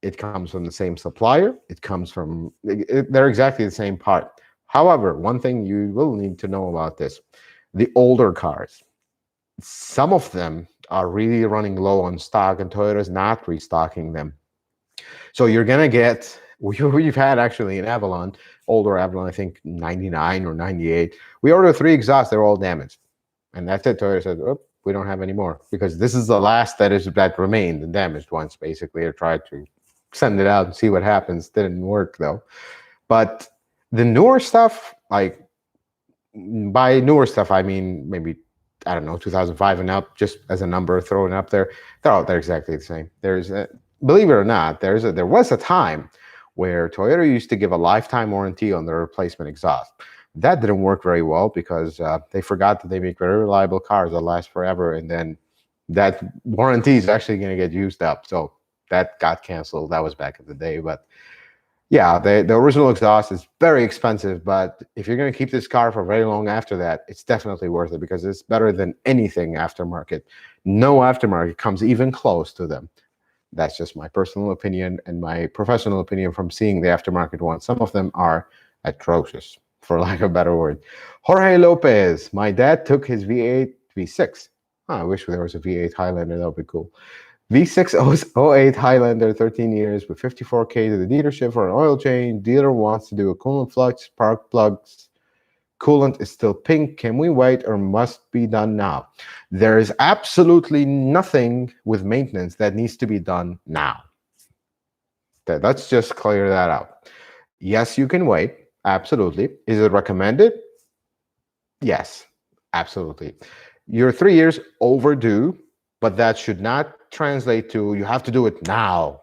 It comes from the same supplier. They're exactly the same part. However, one thing you will need to know about this, the older cars, some of them are really running low on stock and Toyota's not restocking them. So you're going to get, we've had actually an Avalon, older Avalon, I think 99 or 98. We ordered 3 exhausts, they're all damaged. And that's it. Toyota said, oh, we don't have any more, because this is the last that remained, the damaged ones, basically. I tried to send it out and see what happens. Didn't work, though. But the newer stuff, like, by newer stuff, I mean maybe, I don't know, 2005 and up, just as a number thrown up there, they're exactly the same. Believe it or not, there was a time where Toyota used to give a lifetime warranty on their replacement exhaust. That didn't work very well because they forgot that they make very reliable cars that last forever, and then that warranty is actually going to get used up. So that got canceled. That was back in the day. But yeah, the original exhaust is very expensive, but if you're going to keep this car for very long after that, it's definitely worth it, because it's better than anything aftermarket. No aftermarket comes even close to them. That's just my personal opinion and my professional opinion from seeing the aftermarket ones. Some of them are atrocious, for lack of a better word. Jorge Lopez, my dad took his V6. Oh, I wish there was a V8 Highlander. That would be cool. V6 08 Highlander, 13 years with 54K to the dealership for an oil change. Dealer wants to do a coolant flux, spark plugs. Coolant is still pink. Can we wait or must be done now? There is absolutely nothing with maintenance that needs to be done now. Let's just clear that out. Yes, you can wait. Absolutely. Is it recommended? Yes, absolutely. You're 3 years overdue, but that should not translate to you have to do it now.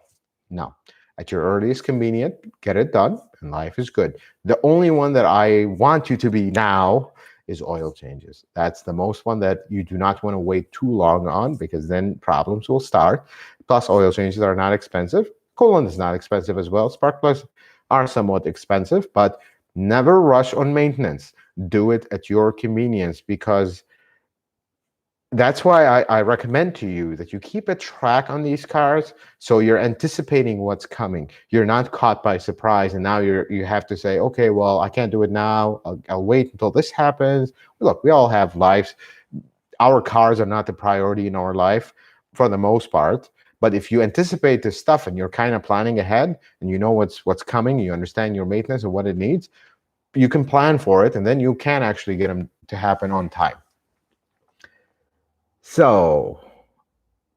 No. At your earliest convenient, get it done, and life is good. The only one that I want you to be now is oil changes. That's the most one that you do not want to wait too long on, because then problems will start. Plus, oil changes are not expensive. Coolant is not expensive as well. Spark plugs are somewhat expensive, but never rush on maintenance. Do it at your convenience, because that's why I recommend to you that you keep a track on these cars, so you're anticipating what's coming. You're not caught by surprise, and now you have to say, okay, well, I can't do it now. I'll wait until this happens. Look, we all have lives. Our cars are not the priority in our life for the most part. But if you anticipate this stuff and you're kind of planning ahead, and you know what's coming, you understand your maintenance and what it needs, you can plan for it, and then you can actually get them to happen on time. So,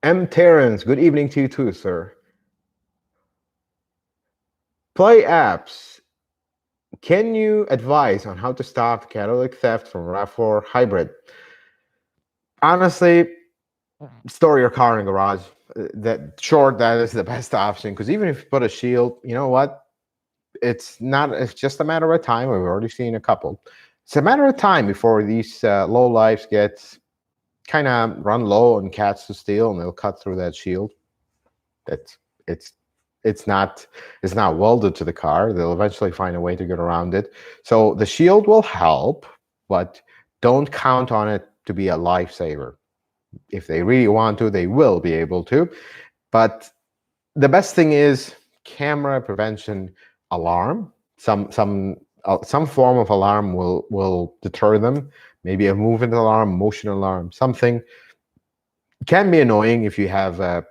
M. Terrence, good evening to you too, sir. Play apps. Can you advise on how to stop catalytic theft from RAV4 hybrid? Honestly, store your car in the garage. That is the best option, because even if you put a shield, you know what? It's just a matter of time. We've already seen a couple. It's a matter of time before these low lives get kind of run low on cats to steal, and they'll cut through that shield. That's it's it's not welded to the car. They'll eventually find a way to get around it. So the shield will help, but don't count on it to be a lifesaver. If they really want to, they will be able to. But the best thing is camera prevention alarm. Some form of alarm will deter them. Maybe a movement alarm, motion alarm, something. It can be annoying if you have a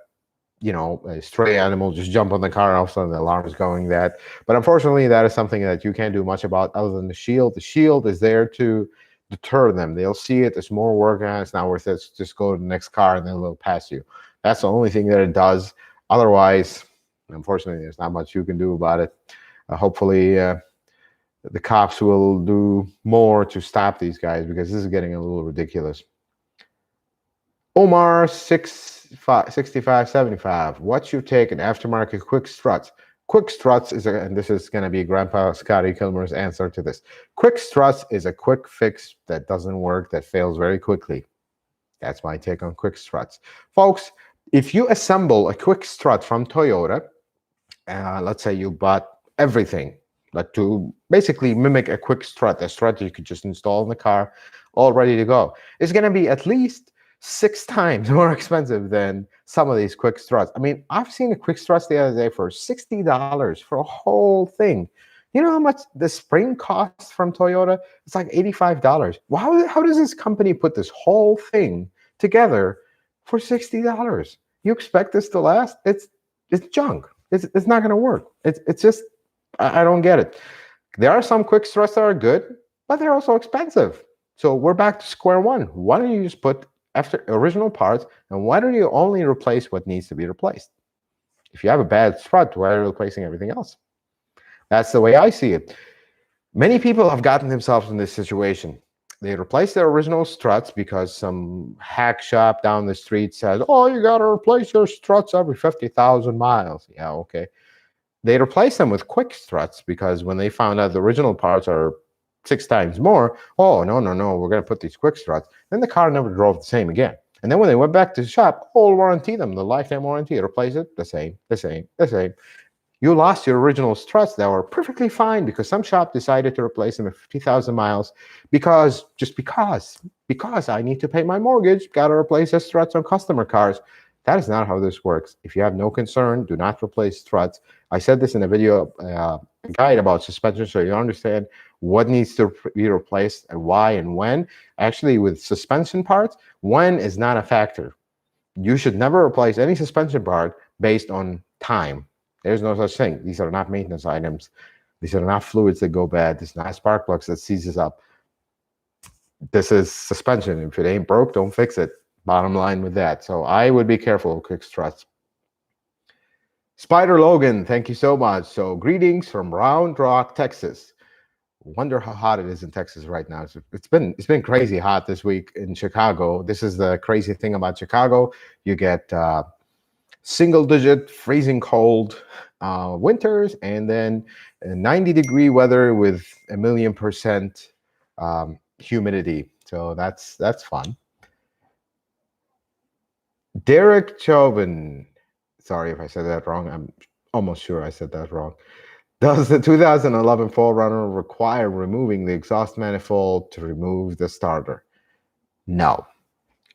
stray animal just jump on the car, all of a sudden the alarm is going. But unfortunately, that is something that you can't do much about other than the shield. The shield is there to deter them. They'll see it. There's more work on it. It's not worth it. Just go to the next car and then they'll pass you. That's the only thing that it does. Otherwise, unfortunately, there's not much you can do about it. Hopefully, the cops will do more to stop these guys, because this is getting a little ridiculous. Omar 6575. What's your take on aftermarket quick struts? Quick struts and this is going to be Grandpa Scotty Kilmer's answer to this. Quick struts is a quick fix that doesn't work, that fails very quickly. That's my take on quick struts. Folks, if you assemble a quick strut from Toyota, let's say you bought everything, like to basically mimic a quick strut, a strut you could just install in the car, all ready to go, it's going to be at least 6 times more expensive than some of these quick struts. I mean, I've seen a quick struts the other day for $60 for a whole thing. You know how much the spring costs from Toyota? It's like $85. Well, how does this company put this whole thing together for $60? You expect this to last? It's junk. It's not going to work. It's just, I don't get it. There are some quick struts that are good, but they're also expensive. So we're back to square one. Why don't you just put after original parts, and why don't you only replace what needs to be replaced? If you have a bad strut, why are you replacing everything else? That's the way I see it. Many people have gotten themselves in this situation. They replace their original struts because some hack shop down the street says, oh, you got to replace your struts every 50,000 miles. Yeah, okay. They replace them with quick struts because when they found out the original parts are 6 times more, oh, no, we're going to put these quick struts. Then the car never drove the same again. And then when they went back to the shop, warranty them, the lifetime warranty, replace it, the same. You lost your original struts that were perfectly fine because some shop decided to replace them at 50,000 miles because I need to pay my mortgage, got to replace the struts on customer cars. That is not how this works. If you have no concern, do not replace struts. I said this in a video guide about suspension, so you understand what needs to be replaced and why and when. Actually, with suspension parts, when is not a factor. You should never replace any suspension part based on time. There's no such thing. These are not maintenance items. These are not fluids that go bad. This is not spark plugs that seizes up. This is suspension. If it ain't broke, don't fix it. Bottom line with that. So I would be careful with quick struts. Spider Logan, thank you so much. So, greetings from Round Rock, Texas. Wonder how hot it is in Texas right now. It's been crazy hot this week in Chicago. This is the crazy thing about Chicago. You get single digit freezing cold winters, and then 90-degree weather with 1,000,000% humidity. So that's fun. Derek Chauvin. Sorry if I said that wrong. I'm almost sure I said that wrong. Does the 2011 Forerunner require removing the exhaust manifold to remove the starter? No.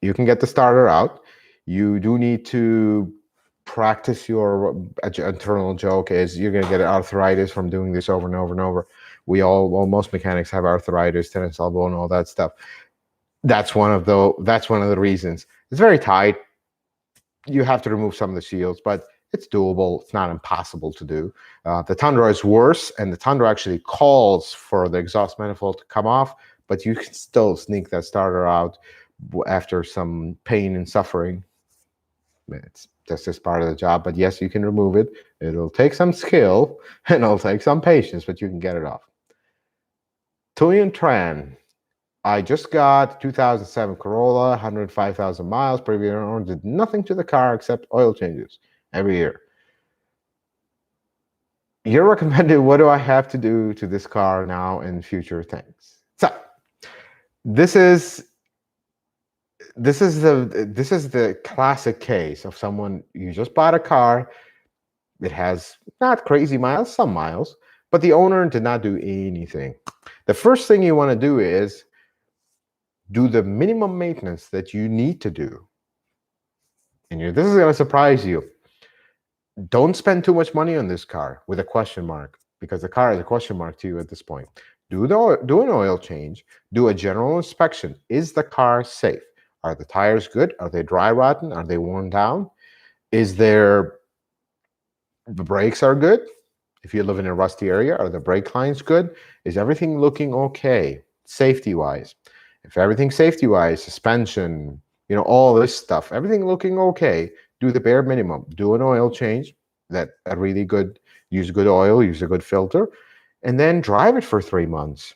You can get the starter out. You do need to practice your internal joke is you're going to get arthritis from doing this over and over and over. Well, most mechanics have arthritis, tennis elbow, and all that stuff. That's one of the reasons. It's very tight. You have to remove some of the shields, but it's doable. It's not impossible to do. The Tundra is worse, and the Tundra actually calls for the exhaust manifold to come off, but you can still sneak that starter out after some pain and suffering. That's just part of the job, but yes, you can remove it. It'll take some skill, and it'll take some patience, but you can get it off. Tuyen Tran. I just got 2007 Corolla, 105,000 miles. Previous owner did nothing to the car except oil changes every year. You're recommended. What do I have to do to this car now and future things? So this is the classic case of someone, you just bought a car. It has not crazy miles, some miles, but the owner did not do anything. The first thing you want to do is do the minimum maintenance that you need to do. And this is going to surprise you. Don't spend too much money on this car with a question mark, because the car is a question mark to you at this point. Do an oil change. Do a general inspection. Is the car safe? Are the tires good? Are they dry rotten? Are they worn down? The brakes are good? If you live in a rusty area, are the brake lines good? Is everything looking okay, safety-wise? If everything's safety-wise, suspension, all this stuff, everything looking okay, do the bare minimum. Do an oil change, use good oil, use a good filter, and then drive it for 3 months.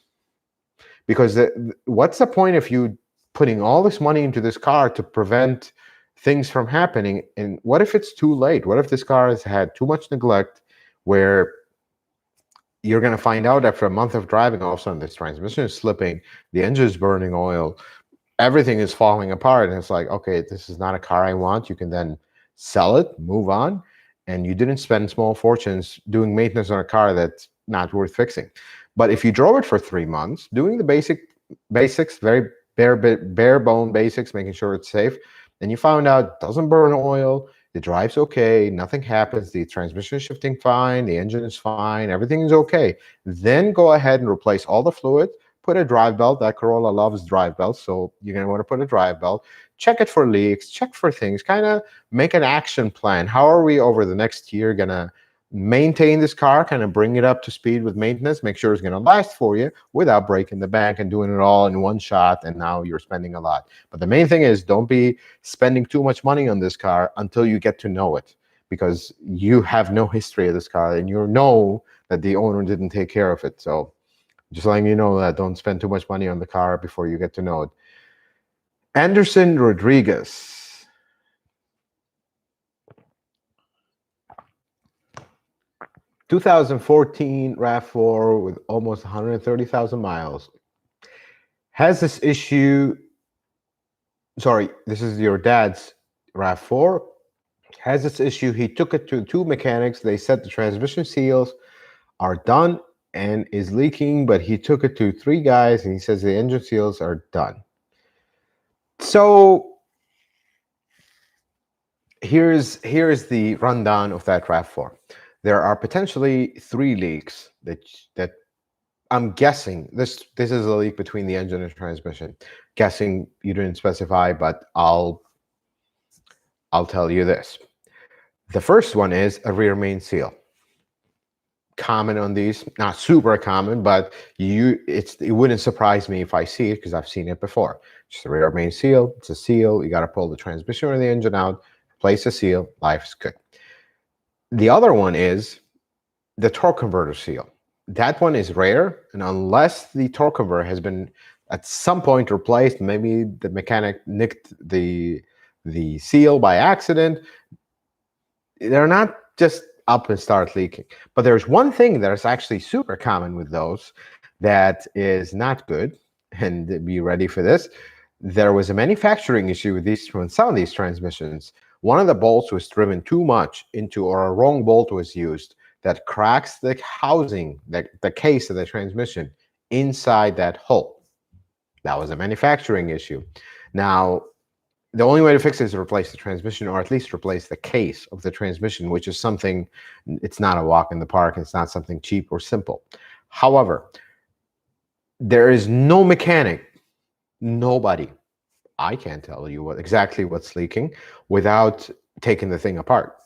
Because what's the point of you putting all this money into this car to prevent things from happening? And what if it's too late? What if this car has had too much neglect, where you're going to find out after a month of driving, all of a sudden this transmission is slipping, the engine is burning oil, everything is falling apart, and it's like, okay, this is not a car I want. You can then sell it, move on, and you didn't spend small fortunes doing maintenance on a car that's not worth fixing. But if you drove it for 3 months, doing the basics, very bare bone basics, making sure it's safe, and you found out it doesn't burn oil, it drives okay, nothing happens, the transmission is shifting fine, the engine is fine, everything is okay, then go ahead and replace all the fluid, put a drive belt. That Corolla loves drive belts, so you're going to want to put a drive belt. Check it for leaks, check for things, kind of make an action plan. How are we over the next year going to maintain this car, kind of bring it up to speed with maintenance, make sure it's going to last for you without breaking the bank and doing it all in one shot, and now you're spending a lot. But the main thing is, don't be spending too much money on this car until you get to know it, because you have no history of this car, and you know that the owner didn't take care of it. So just letting you know that don't spend too much money on the car before you get to know it. Anderson Rodriguez. (2014) RAV4 with almost 130,000 miles. Has this issue, sorry, this is your dad's RAV4. Has this issue, he took it to 2 mechanics. They said the transmission seals are done and is leaking, but he took it to 3 guys and he says the engine seals are done. So here's the rundown of that RAV4. There are potentially 3 leaks that I'm guessing this is a leak between the engine and transmission. Guessing, you didn't specify, but I'll tell you this. The first one is a rear main seal. Common on these, not super common, but it wouldn't surprise me if I see it, because I've seen it before. Just a rear main seal. It's a seal. You got to pull the transmission or the engine out, place a seal. Life's good. The other one is the torque converter seal. That one is rare, and unless the torque converter has been at some point replaced, maybe the mechanic nicked the seal by accident, they're not just up and start leaking. But there's one thing that is actually super common with those that is not good, and be ready for this. There was a manufacturing issue with these, with some of these transmissions. One of the bolts was driven too much into, or a wrong bolt was used that cracks the housing, the case of the transmission inside that hole. That was a manufacturing issue. Now, the only way to fix it is to replace the transmission, or at least replace the case of the transmission, which is something, it's not a walk in the park. It's not something cheap or simple. However, there is no mechanic, nobody, I can't tell you exactly what's leaking without taking the thing apart.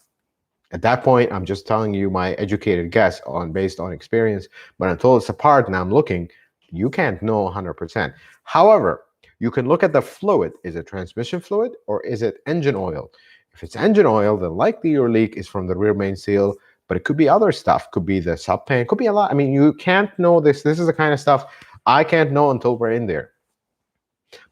At that point, I'm just telling you my educated guess based on experience. But until it's apart and I'm looking, you can't know 100%. However, you can look at the fluid. Is it transmission fluid or is it engine oil? If it's engine oil, then likely your leak is from the rear main seal, but it could be other stuff. Could be the sub pan, could be a lot. I mean, you can't know this. This is the kind of stuff I can't know until we're in there.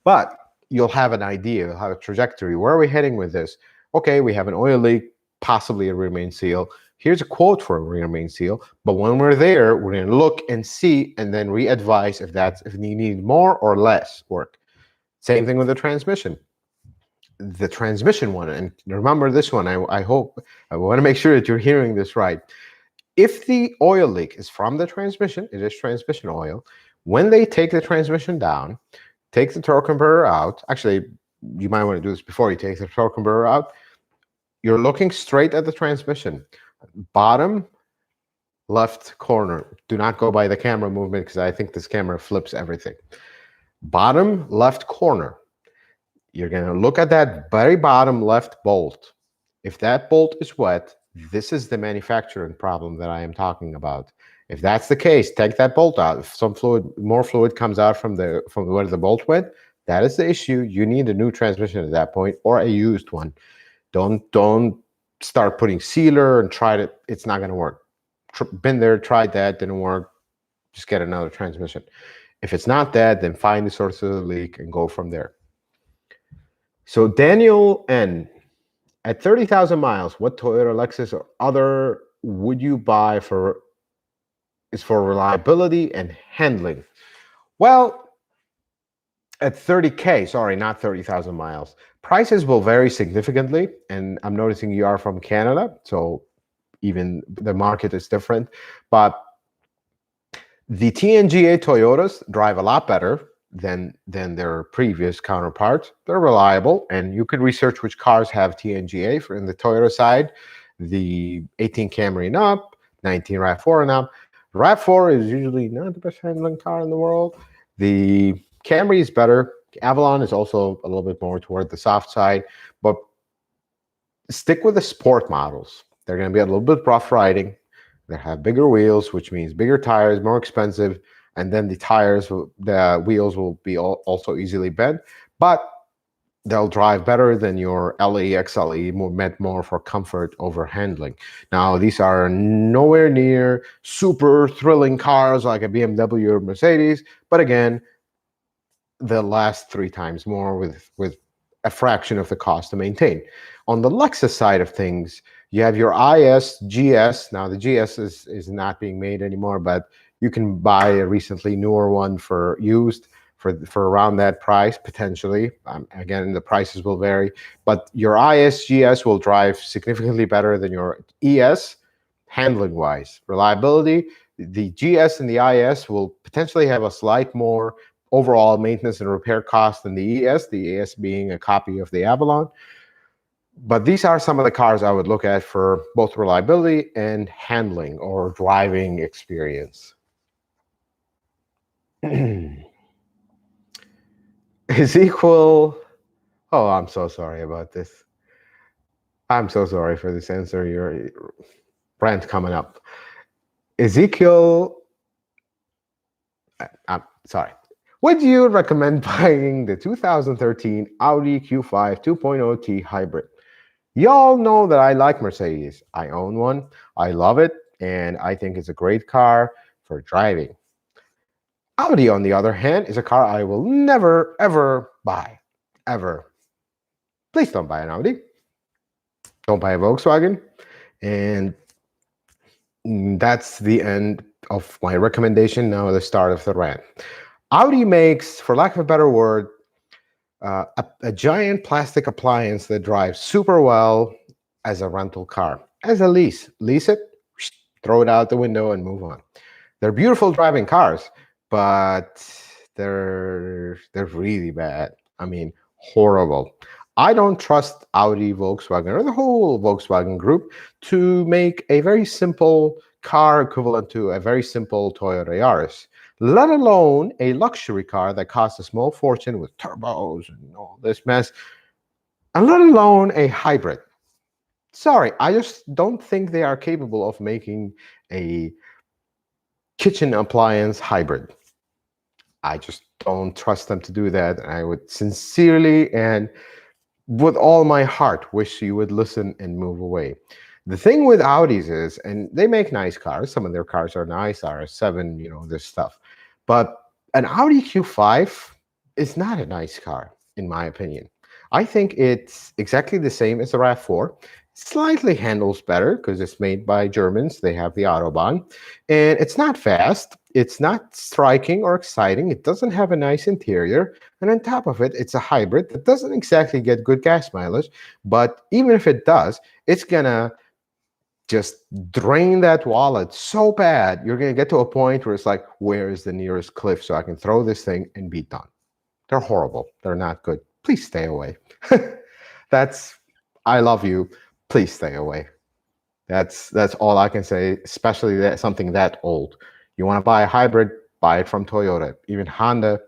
But you'll have an idea, you'll have a trajectory. Where are we heading with this? Okay, we have an oil leak, possibly a rear main seal. Here's a quote for a rear main seal. But when we're there, we're going to look and see, and then re-advise if you need more or less work. Same thing with the transmission. The transmission one, and remember this one, I want to make sure that you're hearing this right. If the oil leak is from the transmission, it is transmission oil. When they take the transmission down, take the torque converter out. Actually, you might want to do this before you take the torque converter out. You're looking straight at the transmission. Bottom left corner. Do not go by the camera movement because I think this camera flips everything. Bottom left corner. You're going to look at that very bottom left bolt. If that bolt is wet, this is the manufacturing problem that I am talking about. If that's the case, take that bolt out. If some fluid, more fluid comes out from where the bolt went, that is the issue. You need a new transmission at that point, or a used one. Don't start putting sealer and try to. It's not going to work. Been there, tried that, didn't work. Just get another transmission. If it's not that, then find the source of the leak and go from there. So Daniel N, at 30,000 miles, what Toyota, Lexus, or other would you buy for reliability and handling? Well, at 30K, sorry, not 30,000 miles, prices will vary significantly. And I'm noticing you are from Canada, so even the market is different. But the TNGA Toyotas drive a lot better than their previous counterparts. They're reliable, and you can research which cars have TNGA. For in the Toyota side, the 18 Camry and up, 19 RAV4 and up. RAV4 is usually not the best handling car in the world. The Camry is better. Avalon is also a little bit more toward the soft side, but stick with the sport models. They're going to be a little bit rough riding. They have bigger wheels, which means bigger tires, more expensive, and then the wheels will be also easily bent, but they'll drive better than your LE, XLE, meant more for comfort over handling. Now, these are nowhere near super thrilling cars like a BMW or Mercedes, but again, they'll last 3 times more with a fraction of the cost to maintain. On the Lexus side of things, you have your IS, GS. Now, the GS is not being made anymore, but you can buy a recently newer one for used for around that price, potentially. Again, the prices will vary, but your IS, GS will drive significantly better than your ES, handling-wise. Reliability, the GS and the IS will potentially have a slight more overall maintenance and repair cost than the ES being a copy of the Avalon. But these are some of the cars I would look at for both reliability and handling or driving experience. Ezekiel, oh, I'm so sorry about this. I'm so sorry for this answer. Your rant coming up. Ezekiel, I'm sorry. Would you recommend buying the 2013 Audi Q5 2.0T hybrid? Y'all know that I like Mercedes. I own one. I love it, and I think it's a great car for driving. Audi, on the other hand, is a car I will never, ever buy. Ever. Please don't buy an Audi. Don't buy a Volkswagen. And that's the end of my recommendation. Now, the start of the rant. Audi makes, for lack of a better word, a giant plastic appliance that drives super well as a rental car. As a lease. Lease it, throw it out the window, and move on. They're beautiful driving cars, but they're really bad. I mean, horrible. I don't trust Audi, Volkswagen, or the whole Volkswagen group to make a very simple car equivalent to a very simple Toyota Yaris, let alone a luxury car that costs a small fortune with turbos and all this mess, and let alone a hybrid. Sorry, I just don't think they are capable of making a kitchen appliance hybrid. I just don't trust them to do that. And I would sincerely and with all my heart wish you would listen and move away. The thing with Audis is, and they make nice cars. Some of their cars are nice, RS7, this stuff. But an Audi Q5 is not a nice car, in my opinion. I think it's exactly the same as the RAV4. Slightly handles better because it's made by Germans. They have the Autobahn. And it's not fast. It's not striking or exciting. It doesn't have a nice interior. And on top of it, it's a hybrid that doesn't exactly get good gas mileage. But even if it does, it's going to just drain that wallet so bad. You're going to get to a point where it's like, where is the nearest cliff so I can throw this thing and be done? They're horrible. They're not good. Please stay away. I love you. Please stay away. That's all I can say, especially that something that old. You want to buy a hybrid, buy it from Toyota. Even Honda,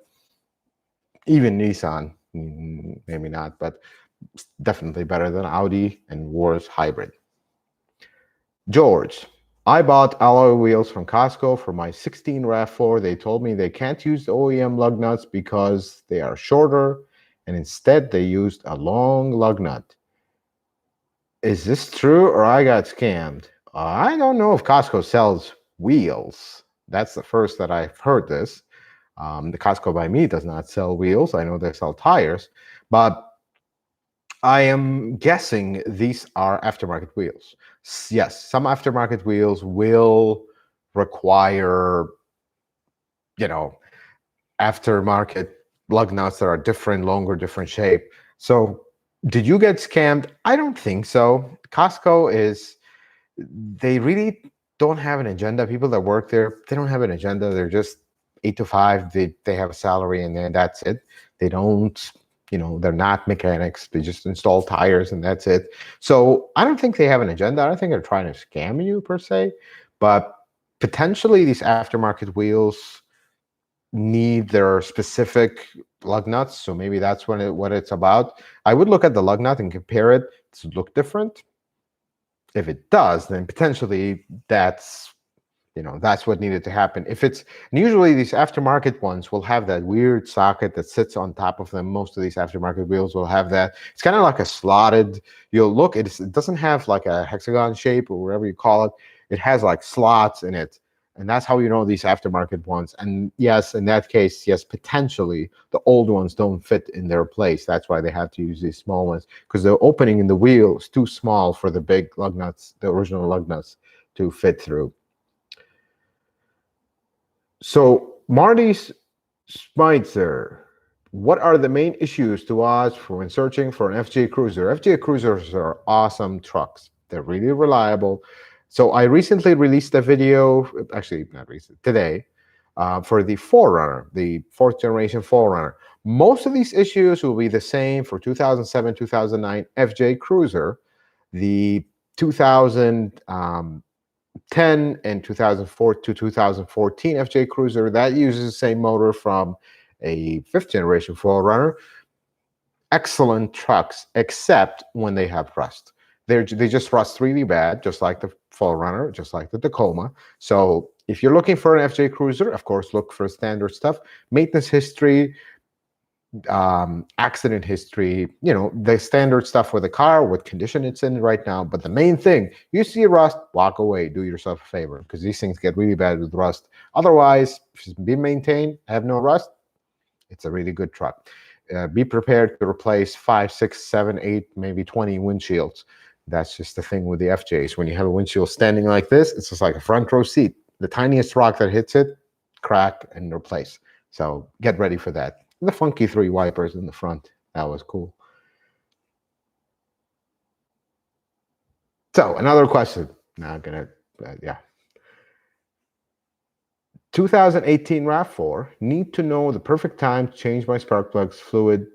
even Nissan, maybe not, but definitely better than Audi and worse hybrid. George, I bought alloy wheels from Costco for my 16 RAV4. They told me they can't use the OEM lug nuts because they are shorter, and instead they used a long lug nut. Is this true or I got scammed? I don't know if Costco sells wheels. That's the first that I've heard this. The Costco by me does not sell wheels. I know they sell tires, but I am guessing these are aftermarket wheels. Yes, some aftermarket wheels will require, aftermarket lug nuts that are different, longer, different shape. So did you get scammed? I don't think so. Costco they really don't have an agenda. People that work there, they don't have an agenda. They're just 8 to 5. They have a salary and then that's it. They don't, they're not mechanics. They just install tires and that's it. So I don't think they have an agenda. I don't think they're trying to scam you per se, but potentially these aftermarket wheels need their specific lug nuts. So maybe that's what it's about. I would look at the lug nut and compare it to look different. If it does, then potentially that's what needed to happen. And usually these aftermarket ones will have that weird socket that sits on top of them. Most of these aftermarket wheels will have that. It's kind of like a slotted, it doesn't have like a hexagon shape or whatever you call it. It has like slots in it. And that's how you know these aftermarket ones. And yes, in that case, yes, potentially the old ones don't fit in their place. That's why they have to use these small ones, because the opening in the wheel is too small for the big lug nuts, the original lug nuts, to fit through. So Marty Schmeitzer, what are the main issues to watch for when searching for an FJ Cruiser? FJ Cruisers are awesome trucks. They're really reliable. So I recently released a video, actually not recent, today, for the 4Runner, the 4th generation 4Runner. Most of these issues will be the same for 2007, 2009 FJ Cruiser, the 2010 and 2004 to 2014 FJ Cruiser. That uses the same motor from a 5th generation 4Runner. Excellent trucks, except when they have rust. They just rust really bad, just like the 4Runner, just like the Tacoma. So if you're looking for an FJ Cruiser, of course, look for standard stuff. Maintenance history, accident history, the standard stuff with the car, what condition it's in right now. But the main thing, you see rust, walk away, do yourself a favor, because these things get really bad with rust. Otherwise, if it's been maintained, have no rust, it's a really good truck. Be prepared to replace 5, 6, 7, 8, maybe 20 windshields. That's just the thing with the FJs. When you have a windshield standing like this, it's just like a front row seat. The tiniest rock that hits it, crack and replace. So get ready for that. The funky 3 wipers in the front, that was cool. So another question. Now I'm gonna, yeah. 2018 RAV4, need to know the perfect time to change my spark plugs, fluid,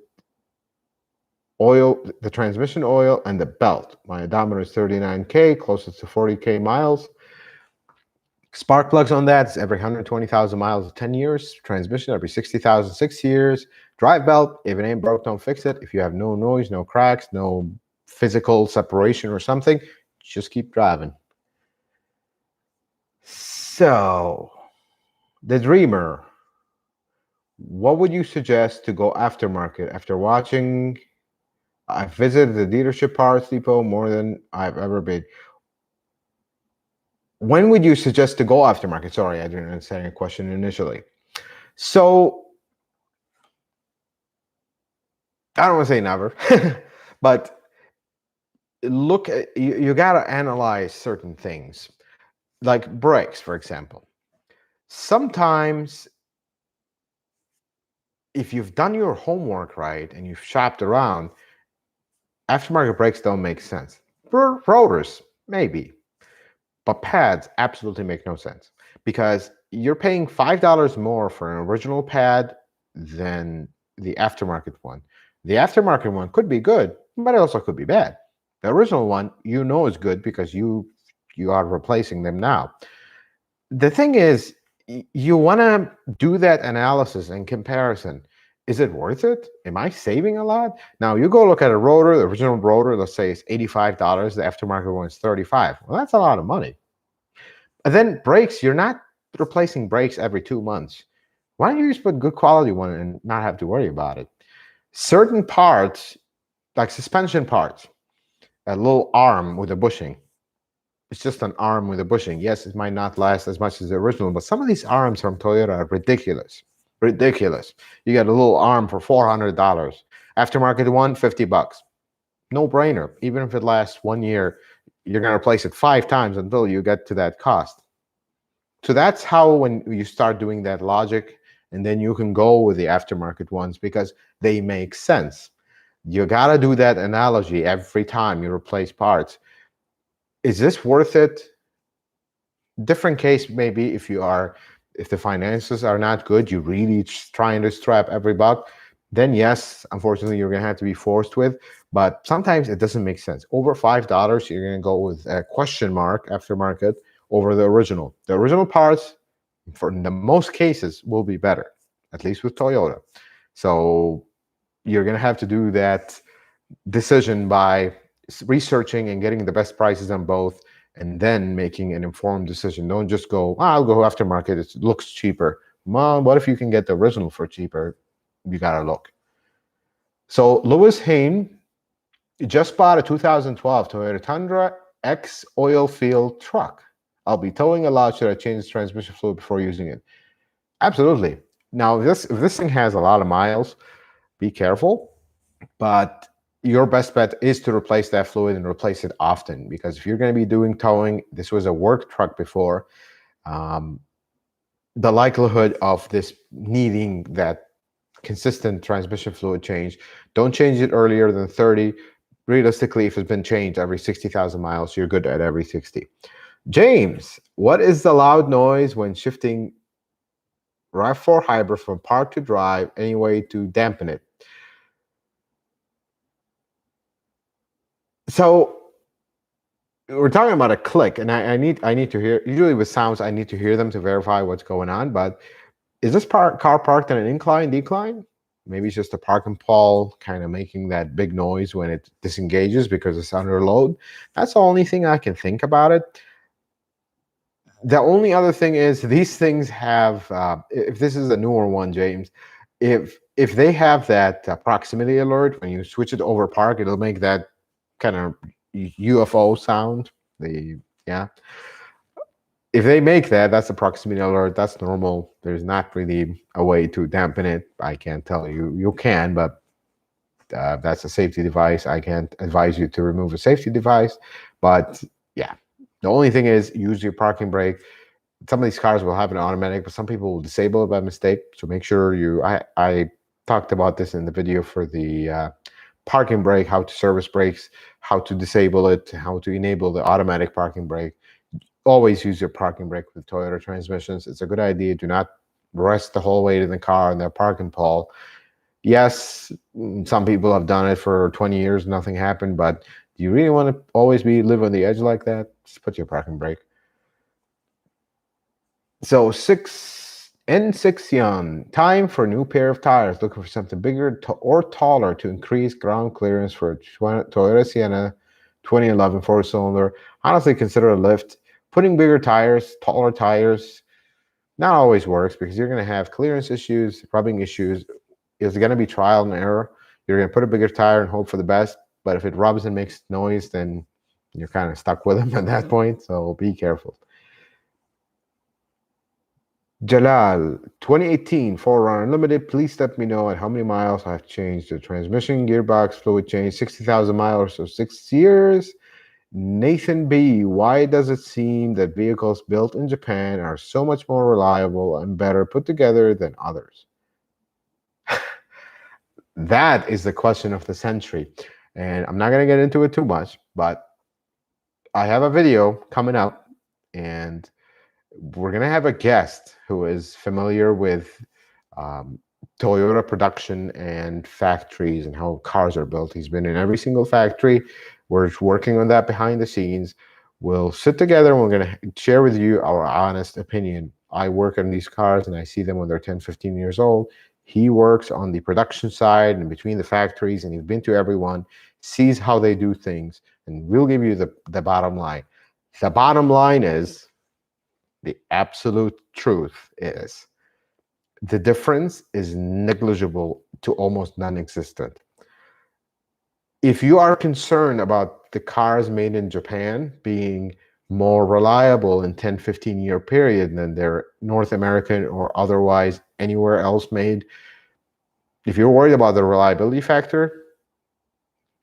oil, the transmission oil, and the belt. My odometer is 39K, closest to 40K miles. Spark plugs on that is every 120,000 miles, 10 years. Transmission every 60,000, 6 years. Drive belt, if it ain't broke, don't fix it. If you have no noise, no cracks, no physical separation or something, just keep driving. So, the Dreamer, what would you suggest to go aftermarket after watching? I visited the dealership parts depot more than I've ever been. When would you suggest to go aftermarket? Sorry, I didn't understand your question initially. So, I don't want to say never, but look at, you got to analyze certain things, like brakes, for example. Sometimes, if you've done your homework right and you've shopped around, aftermarket brakes don't make sense. For rotors, maybe. But pads absolutely make no sense, because you're paying $5 more for an original pad than the aftermarket one. The aftermarket one could be good, but it also could be bad. The original one, is good because you are replacing them now. The thing is, you want to do that analysis and comparison. Is it worth it? Am I saving a lot? Now, you go look at a rotor, the original rotor, let's say it's $85, the aftermarket one is $35. Well, that's a lot of money. And then brakes, you're not replacing brakes every 2 months. Why don't you just put good quality one and not have to worry about it? Certain parts, like suspension parts, a little arm with a bushing. It's just an arm with a bushing. Yes, it might not last as much as the original, but some of these arms from Toyota are ridiculous. Ridiculous. You get a little arm for $400. Aftermarket one, $50. No brainer. Even if it lasts 1 year, you're going to replace it 5 times until you get to that cost. So that's how, when you start doing that logic, and then you can go with the aftermarket ones because they make sense. You got to do that analogy every time you replace parts. Is this worth it? Different case maybe if the finances are not good, you're really trying to strap every buck, then yes, unfortunately, you're going to have to be forced with. But sometimes it doesn't make sense. Over $5, you're going to go with a question mark aftermarket over the original. The original parts, for the most cases, will be better, at least with Toyota. So you're going to have to do that decision by researching and getting the best prices on both, and then making an informed decision. Don't just go, I'll go aftermarket, it looks cheaper. Well, what if you can get the original for cheaper? You gotta look. So Lewis Hain just bought a 2012 Toyota Tundra X oil filled truck. I'll be towing a lot. Should I change the transmission fluid before using it? Absolutely. Now, if this thing has a lot of miles, be careful. But your best bet is to replace that fluid and replace it often, because if you're going to be doing towing, this was a work truck before, the likelihood of this needing that consistent transmission fluid change, don't change it earlier than 30. Realistically, if it's been changed every 60,000 miles, you're good at every 60. James, what is the loud noise when shifting RAV4 hybrid from park to drive? Any way to dampen it? So we're talking about a click, and I need to hear. Usually with sounds, I need to hear them to verify what's going on. But is this car parked on an incline, decline? Maybe it's just a parking pole kind of making that big noise when it disengages because it's under load. That's the only thing I can think about it. The only other thing is these things have, if this is a newer one, James, if they have that proximity alert, when you switch it over park, it'll make that kind of UFO sound. The Yeah, if they make that, that's a proximity alert. That's normal. There's not really a way to dampen it. I can't tell you. You can, but that's a safety device. I can't advise you to remove a safety device. But yeah, the only thing is use your parking brake. Some of these cars will have an automatic, but some people will disable it by mistake. So make sure you. I talked about this in the video for the parking brake, how to service brakes, how to disable it, how to enable the automatic parking brake. Always use your parking brake with Toyota transmissions. It's a good idea. Do not rest the whole weight in the car in their parking pole. Yes, some people have done it for 20 years, nothing happened, but do you really want to always live on the edge like that? Just put your parking brake. So Scion, time for a new pair of tires. Looking for something bigger or taller to increase ground clearance for a Toyota Sienna 2011 four-cylinder. Honestly, consider a lift. Putting bigger tires, taller tires, not always works because you're going to have clearance issues, rubbing issues. It's going to be trial and error. You're going to put a bigger tire and hope for the best, but if it rubs and makes noise, then you're kind of stuck with them at that point, so be careful. Jalal, 2018 4Runner Unlimited. Please let me know at how many miles I've changed the transmission, gearbox, fluid change, 60,000 miles, so 6 years. Nathan B, why does it seem that vehicles built in Japan are so much more reliable and better put together than others? That is the question of the century. And I'm not going to get into it too much, but I have a video coming up, and we're going to have a guest who is familiar with Toyota production and factories and how cars are built. He's been in every single factory. We're working on that behind the scenes. We'll sit together and we're going to share with you our honest opinion. I work on these cars and I see them when they're 10, 15 years old. He works on the production side and between the factories, and he's been to everyone, sees how they do things, and we'll give you the bottom line. The bottom line is, the absolute truth is, the difference is negligible to almost non-existent. If you are concerned about the cars made in Japan being more reliable in 10, 15-year period than their North American or otherwise anywhere else made, if you're worried about the reliability factor,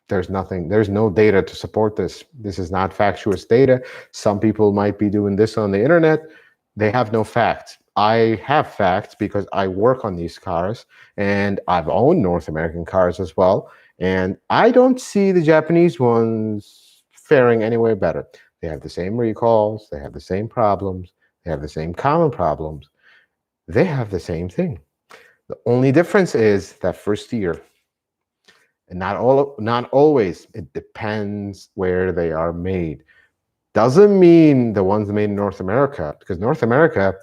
there's no data to support this. This is not factuous data. Some people might be doing this on the internet. They have no facts. I have facts because I work on these cars, and I've owned North American cars as well. And I don't see the Japanese ones faring anywhere better. They have the same recalls. They have the same problems. They have the same common problems. They have the same thing. The only difference is that first year. And not always. It depends where they are made. Doesn't mean the ones made in North America, because North America,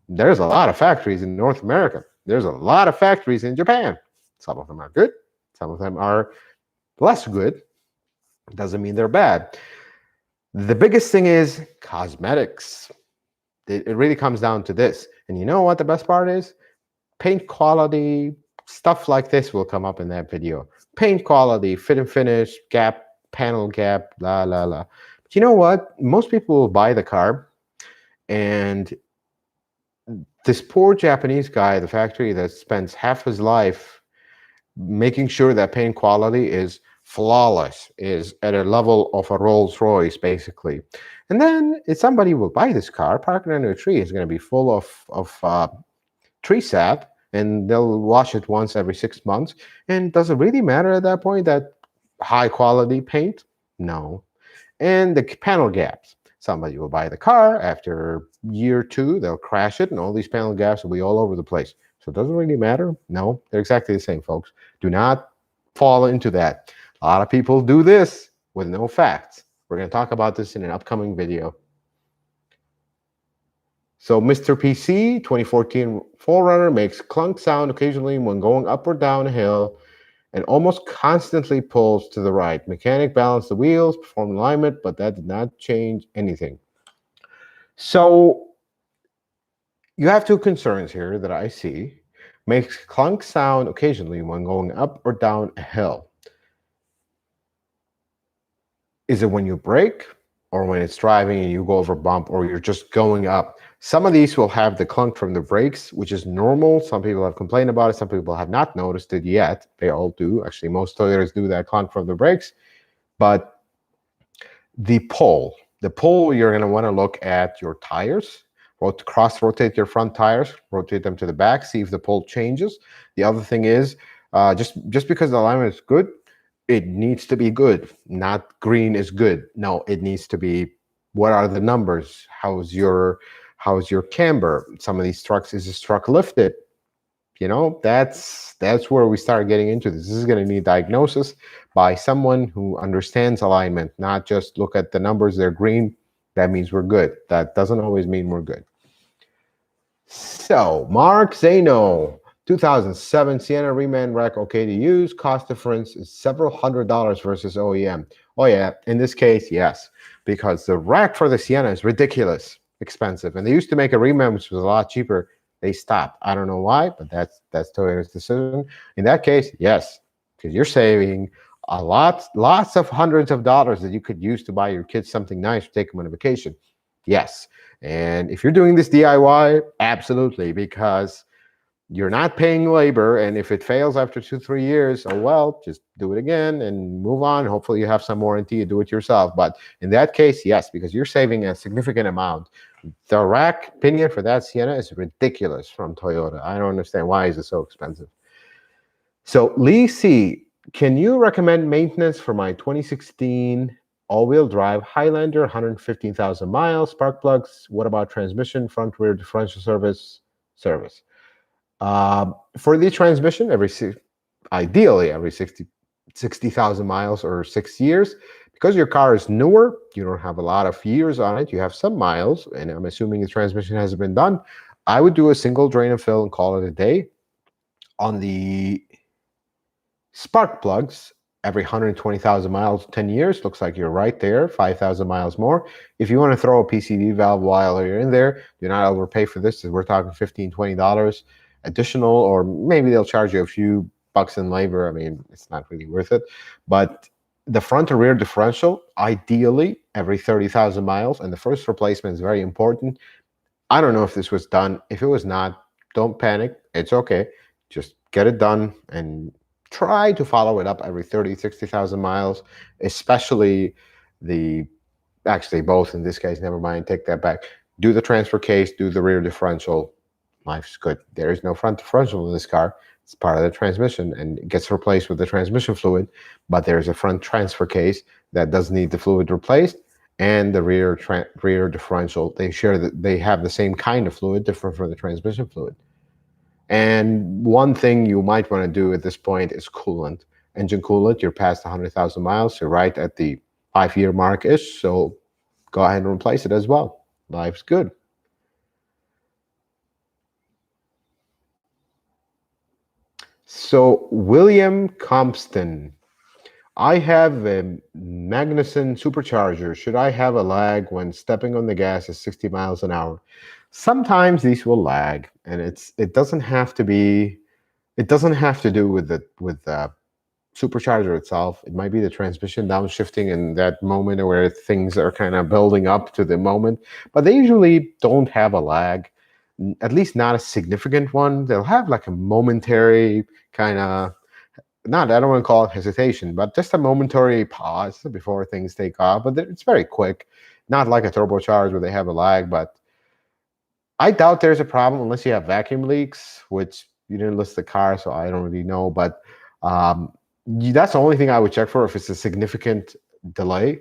there's a lot of factories in North America. There's a lot of factories in Japan. Some of them are good. Some of them are less good. Doesn't mean they're bad. The biggest thing is cosmetics. It really comes down to this. And you know what the best part is? Paint quality, stuff like this will come up in that video. Paint quality, fit and finish, gap, panel gap, la, la, la. But you know what? Most people will buy the car, and this poor Japanese guy at the factory that spends half his life making sure that paint quality is flawless, is at a level of a Rolls Royce, basically. And then if somebody will buy this car, park it under a tree, it's going to be full of tree sap, and they'll wash it once every 6 months. And does it really matter at that point that high quality paint? No. And the panel gaps. Somebody will buy the car, after year 2, they'll crash it, and all these panel gaps will be all over the place. So it doesn't really matter. No, they're exactly the same, folks. Do not fall into that. A lot of people do this with no facts. We're going to talk about this in an upcoming video. So Mr. PC 2014 4Runner makes clunk sound occasionally when going up or down a hill, and almost constantly pulls to the right. Mechanic balanced the wheels, performed alignment, but that did not change anything. So you have two concerns here that I see. makes clunk sound occasionally when going up or down a hill. Is it when you brake, or when it's driving and you go over a bump, or you're just going up? Some of these will have the clunk from the brakes, which is normal. Some people have complained about it. Some people have not noticed it yet. They all do. Actually, most Toyotas do that clunk from the brakes. But the pull, you're going to want to look at your tires. Cross-rotate your front tires, rotate them to the back, see if the pull changes. The other thing is, just because the alignment is good, it needs to be good. Not green is good. No, it needs to be, what are the numbers? How's your camber? Some of these trucks, is this truck lifted? You know, that's where we start getting into this. This is going to need diagnosis by someone who understands alignment, not just look at the numbers, they're green, that means we're good. That doesn't always mean we're good. So, Mark Zano, 2007 Sienna Reman rack, okay to use. Cost difference is several $100s versus OEM. Oh yeah, in this case, yes, because the rack for the Sienna is ridiculous expensive, and they used to make a Reman which was a lot cheaper. They stopped. I don't know why, but that's Toyota's decision. In that case, yes, because you're saving lots of hundreds of dollars that you could use to buy your kids something nice to take them on a vacation. Yes. And if you're doing this DIY, absolutely, because you're not paying labor. And if it fails after 2-3 years, oh well, just do it again and move on. Hopefully you have some warranty and do it yourself. But in that case, yes, because you're saving a significant amount. The rack pinion for that Sienna is ridiculous from Toyota. I don't understand why is it so expensive. So Lee C, can you recommend maintenance for my 2016 all-wheel drive Highlander, 115,000 miles, spark plugs? What about transmission, front rear differential service? For the transmission, ideally every 60,000 miles or 6 years. Because your car is newer, you don't have a lot of years on it, you have some miles, and I'm assuming the transmission hasn't been done, I would do a single drain and fill and call it a day. On the spark plugs, every 120,000 miles, 10 years, looks like you're right there, 5,000 miles more. If you want to throw a PCV valve while you're in there, do not overpay for this. We're talking $15, $20 additional, or maybe they'll charge you a few bucks in labor. I mean, it's not really worth it. But the front and rear differential, ideally every 30,000 miles, and the first replacement is very important. I don't know if this was done. If it was not, don't panic. It's okay. Just get it done and try to follow it up every 30, 60,000 miles, especially actually both in this case, never mind, take that back. Do the transfer case, do the rear differential. Life's good. There is no front differential in this car. It's part of the transmission and it gets replaced with the transmission fluid, but there's a front transfer case that does need the fluid replaced, and the rear differential, they have the same kind of fluid, different from the transmission fluid. And one thing you might want to do at this point is coolant. Engine coolant, you're past 100,000 miles, you're right at the 5-year mark-ish, so go ahead and replace it as well. Life's good. So William Compston, I have a Magnuson supercharger. Should I have a lag when stepping on the gas at 60 miles an hour? Sometimes these will lag, and it doesn't have to do with the supercharger itself. It might be the transmission downshifting in that moment where things are kind of building up to the moment, but they usually don't have a lag, at least not a significant one. They'll have like a momentary kind of, I don't want to call it hesitation, but just a momentary pause before things take off. But it's very quick, not like a turbocharged where they have a lag. But I doubt there's a problem unless you have vacuum leaks, which you didn't list the car, so I don't really know. But that's the only thing I would check for if it's a significant delay.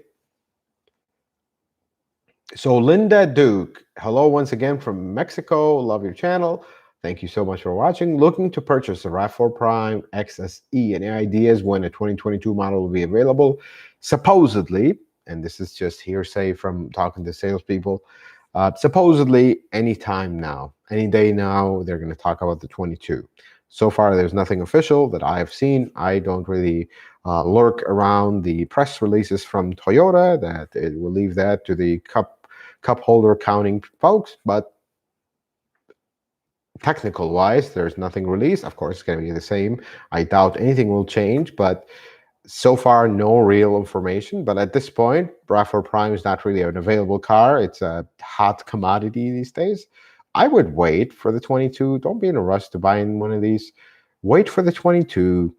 So Linda Duke, hello once again from Mexico. Love your channel. Thank you so much for watching. Looking to purchase a RAV4 Prime XSE. Any ideas when a 2022 model will be available? Supposedly, and this is just hearsay from talking to salespeople, supposedly anytime now, any day now, they're going to talk about the 22. So far, there's nothing official that I've seen. I don't really lurk around the press releases from Toyota. That it will leave that to the cup holder counting folks, but technical wise, there's nothing released. Of course, it's going to be the same. I doubt anything will change, but so far, no real information. But at this point, RAV4 Prime is not really an available car. It's a hot commodity these days. I would wait for the 22. Don't be in a rush to buy one of these. Wait for the 22.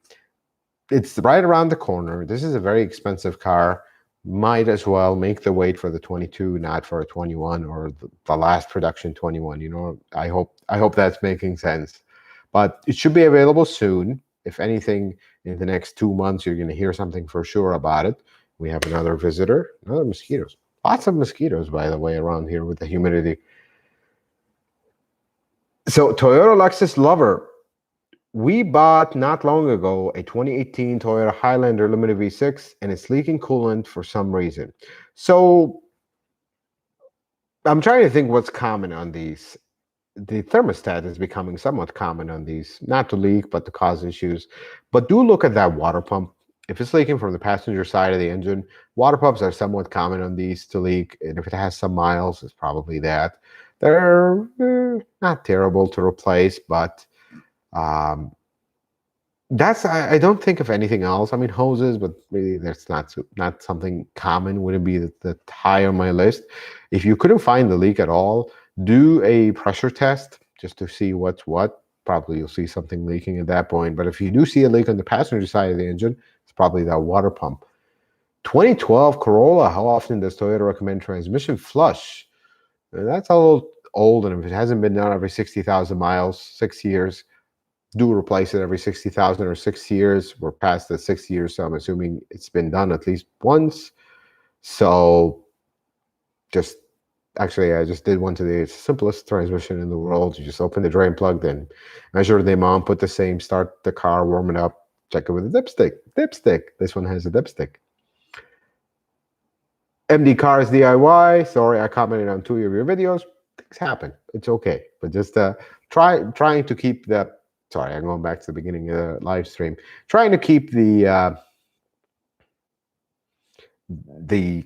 It's right around the corner. This is a very expensive car. Might as well make the wait for the 22, not for a 21 or the last production 21. I hope that's making sense. But it should be available soon. If anything, in the next 2 months, you're going to hear something for sure about it. We have another visitor, another mosquitoes. Lots of mosquitoes, by the way, around here with the humidity. So Toyota Lexus lover. We bought not long ago a 2018 Toyota Highlander Limited V6, and it's leaking coolant for some reason. So I'm trying to think what's common on these. The thermostat is becoming somewhat common on these, not to leak, but to cause issues. But do look at that water pump. If it's leaking from the passenger side of the engine, water pumps are somewhat common on these to leak. And if it has some miles, it's probably that. They're not terrible to replace, but that's I don't think of anything else. I mean, hoses, but really that's not something common. Wouldn't be the high on my list. If you couldn't find the leak at all, do a pressure test just to see what's what. Probably you'll see something leaking at that point. But if you do see a leak on the passenger side of the engine, it's probably that water pump. 2012 Corolla, how often does Toyota recommend transmission flush? That's a little old, and if it hasn't been done every 60,000 miles, 6 years, do replace it every 60,000 or 6 years. We're past the 6 years, so I'm assuming it's been done at least once. So I just did one today. It's the simplest transmission in the world. You just open the drain plug, then measure the amount, put the same, start the car, warm it up, check it with a dipstick. This one has a dipstick. MD Cars DIY. Sorry, I commented on 2 of your videos. Things happen. It's okay. But just trying to keep the... Sorry, I'm going back to the beginning of the live stream. Trying to keep the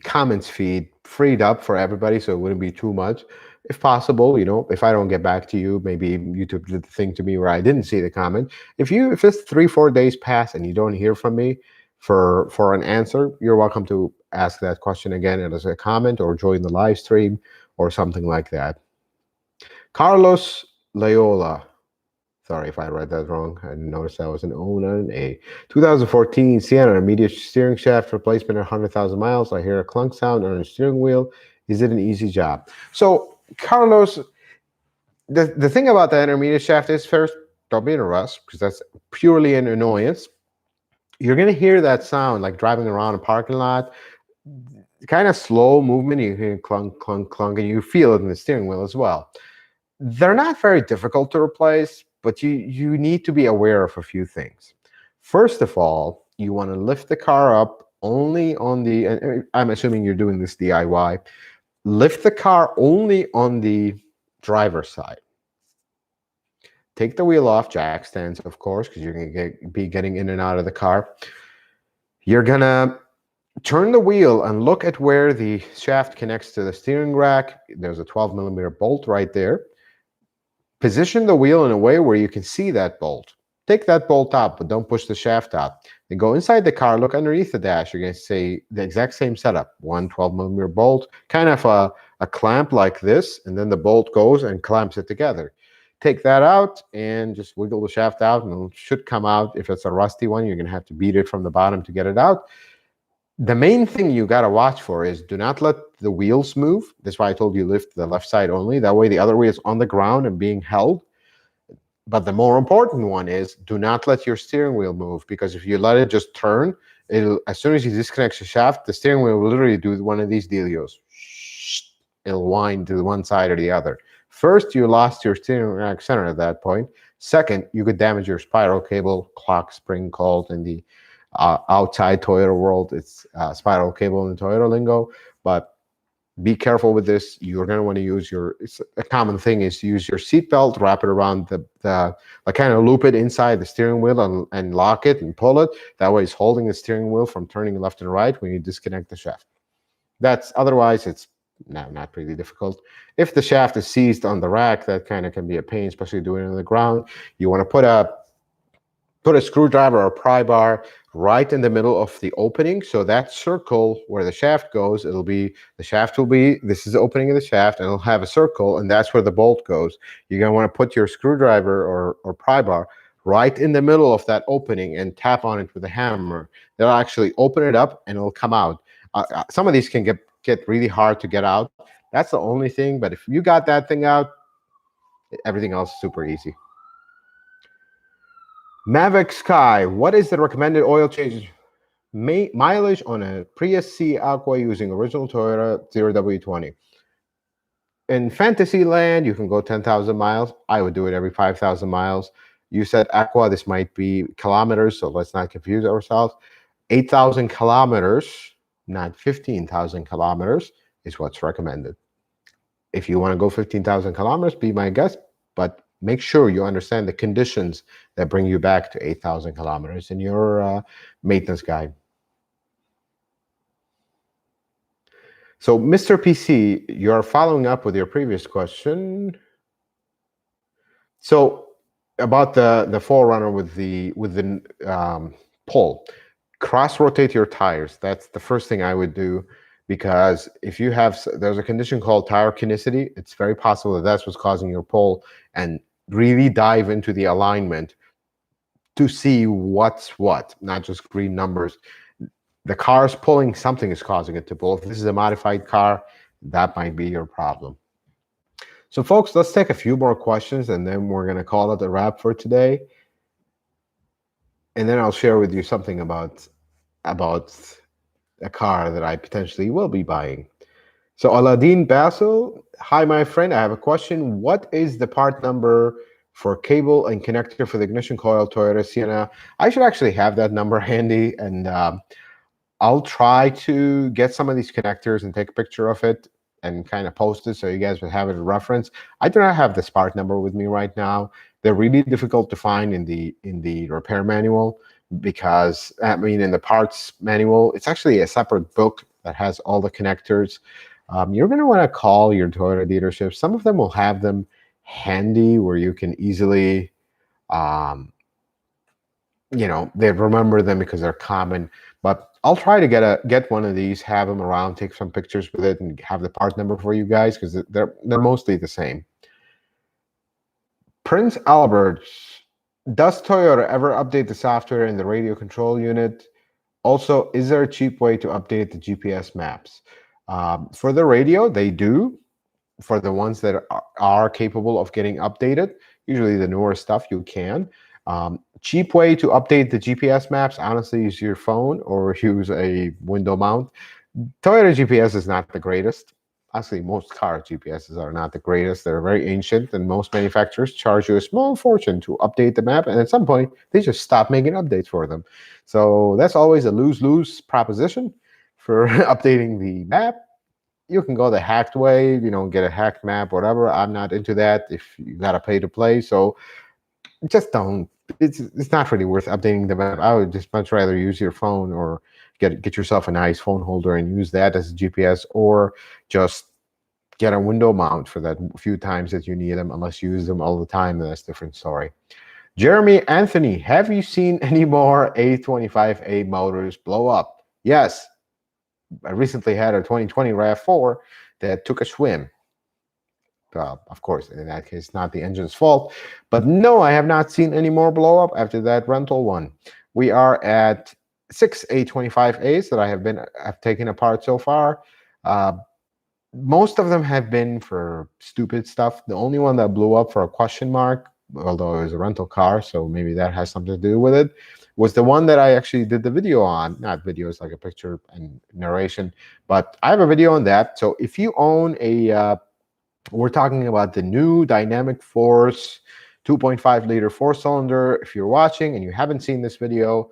comments feed freed up for everybody, so it wouldn't be too much. If possible, if I don't get back to you, maybe YouTube did the thing to me where I didn't see the comment. If it's 3-4 days pass and you don't hear from me for an answer, you're welcome to ask that question again as a comment or join the live stream or something like that. Carlos Loyola. Sorry if I read that wrong. I didn't notice that was an O, not an A. 2014 Sienna immediate steering shaft replacement at 100,000 miles. I hear a clunk sound on the steering wheel. Is it an easy job? So, Carlos, the thing about the intermediate shaft is, first, don't be in a rush, because that's purely an annoyance. You're going to hear that sound like driving around a parking lot. Kind of slow movement. You hear clunk, clunk, clunk, and you feel it in the steering wheel as well. They're not very difficult to replace, but you need to be aware of a few things. First of all, you want to lift the car up only on the, and I'm assuming you're doing this DIY, lift the car only on the driver's side. Take the wheel off, jack stands, of course, because you're going to be getting in and out of the car. You're going to turn the wheel and look at where the shaft connects to the steering rack. There's a 12mm bolt right there. Position the wheel in a way where you can see that bolt. Take that bolt out, but don't push the shaft out. Then go inside the car, look underneath the dash. You're going to see the exact same setup. One 12mm bolt, kind of a clamp like this, and then the bolt goes and clamps it together. Take that out and just wiggle the shaft out, and it should come out. If it's a rusty one, you're going to have to beat it from the bottom to get it out. The main thing you got to watch for is do not let the wheels move. That's why I told you lift the left side only. That way the other wheel is on the ground and being held. But the more important one is do not let your steering wheel move, because if you let it just turn, as soon as you disconnect the shaft, the steering wheel will literally do one of these dealios. It'll wind to one side or the other. First, you lost your steering rack center at that point. Second, you could damage your spiral cable, clock spring called in the outside Toyota world. It's spiral cable in the Toyota lingo, but be careful with this. You're going to want to use a common thing is to use your seatbelt, wrap it around like kind of loop it inside the steering wheel and lock it and pull it. That way it's holding the steering wheel from turning left and right when you disconnect the shaft. Otherwise it's not really difficult. If the shaft is seized on the rack, that kind of can be a pain, especially doing it on the ground. You want to put a screwdriver or pry bar right in the middle of the opening. So that circle where the shaft goes, this is the opening of the shaft, and it'll have a circle, and that's where the bolt goes. You're going to want to put your screwdriver or pry bar right in the middle of that opening and tap on it with a hammer. They'll actually open it up and it'll come out. Some of these can get really hard to get out. That's the only thing, but if you got that thing out, everything else is super easy. Mavic Sky, what is the recommended oil change mileage on a Prius C Aqua using original Toyota 0W20? In fantasy land, you can go 10,000 miles. I would do it every 5,000 miles. You said Aqua, this might be kilometers, so let's not confuse ourselves. 8,000 kilometers, not 15,000 kilometers, is what's recommended. If you want to go 15,000 kilometers, be my guest, but make sure you understand the conditions that bring you back to 8,000 kilometers in your maintenance guide. So, Mr. PC, you're following up with your previous question. So, about the Forerunner with the pull, cross rotate your tires. That's the first thing I would do, because if you have, there's a condition called tire kinicity. It's very possible that that's what's causing your pull, and really dive into the alignment to see what's what, not just green numbers. The car's pulling, something is causing it to pull. If this is a modified car, that might be your problem. So folks, let's take a few more questions and then we're going to call it a wrap for today. And then I'll share with you something about a car that I potentially will be buying. So Aladdin Basil, hi my friend, I have a question. What is the part number for cable and connector for the ignition coil Toyota Sienna? I should actually have that number handy, and I'll try to get some of these connectors and take a picture of it and kind of post it so you guys will have it as a reference. I do not have this part number with me right now. They're really difficult to find in the repair manual, because I mean, in the parts manual, it's actually a separate book that has all the connectors. You're going to want to call your Toyota dealership. Some of them will have them handy where you can easily, they remember them because they're common. But I'll try to get one of these, have them around, take some pictures with it, and have the part number for you guys, because they're mostly the same. Prince Albert, does Toyota ever update the software in the radio control unit? Also, is there a cheap way to update the GPS maps? For the radio, they do. For the ones that are capable of getting updated, usually the newer stuff, you can. Cheap way to update the GPS maps, honestly, use your phone or use a window mount. Toyota GPS is not the greatest. Actually, most car GPSs are not the greatest. They're very ancient, and most manufacturers charge you a small fortune to update the map, and at some point, they just stop making updates for them. So that's always a lose-lose proposition for updating the map. You can go the hacked way, get a hacked map, whatever. I'm not into that if you got to pay to play. So just don't. It's not really worth updating the map. I would just much rather use your phone, or get yourself a nice phone holder and use that as a GPS, or just get a window mount for that few times that you need them. Unless you use them all the time, then that's a different story. Jeremy Anthony, have you seen any more A25A motors blow up? Yes. I recently had a 2020 RAV4 that took a swim. Of course, in that case, not the engine's fault. But no, I have not seen any more blow up after that rental one. We are at 6 A25As that I have taken apart so far. Most of them have been for stupid stuff. The only one that blew up for a question mark, although it was a rental car, so maybe that has something to do with it, was the one that I actually did the video on. Not video, it's like a picture and narration, but I have a video on that. So if you own a, we're talking about the new Dynamic Force 2.5 liter four-cylinder. If you're watching and you haven't seen this video,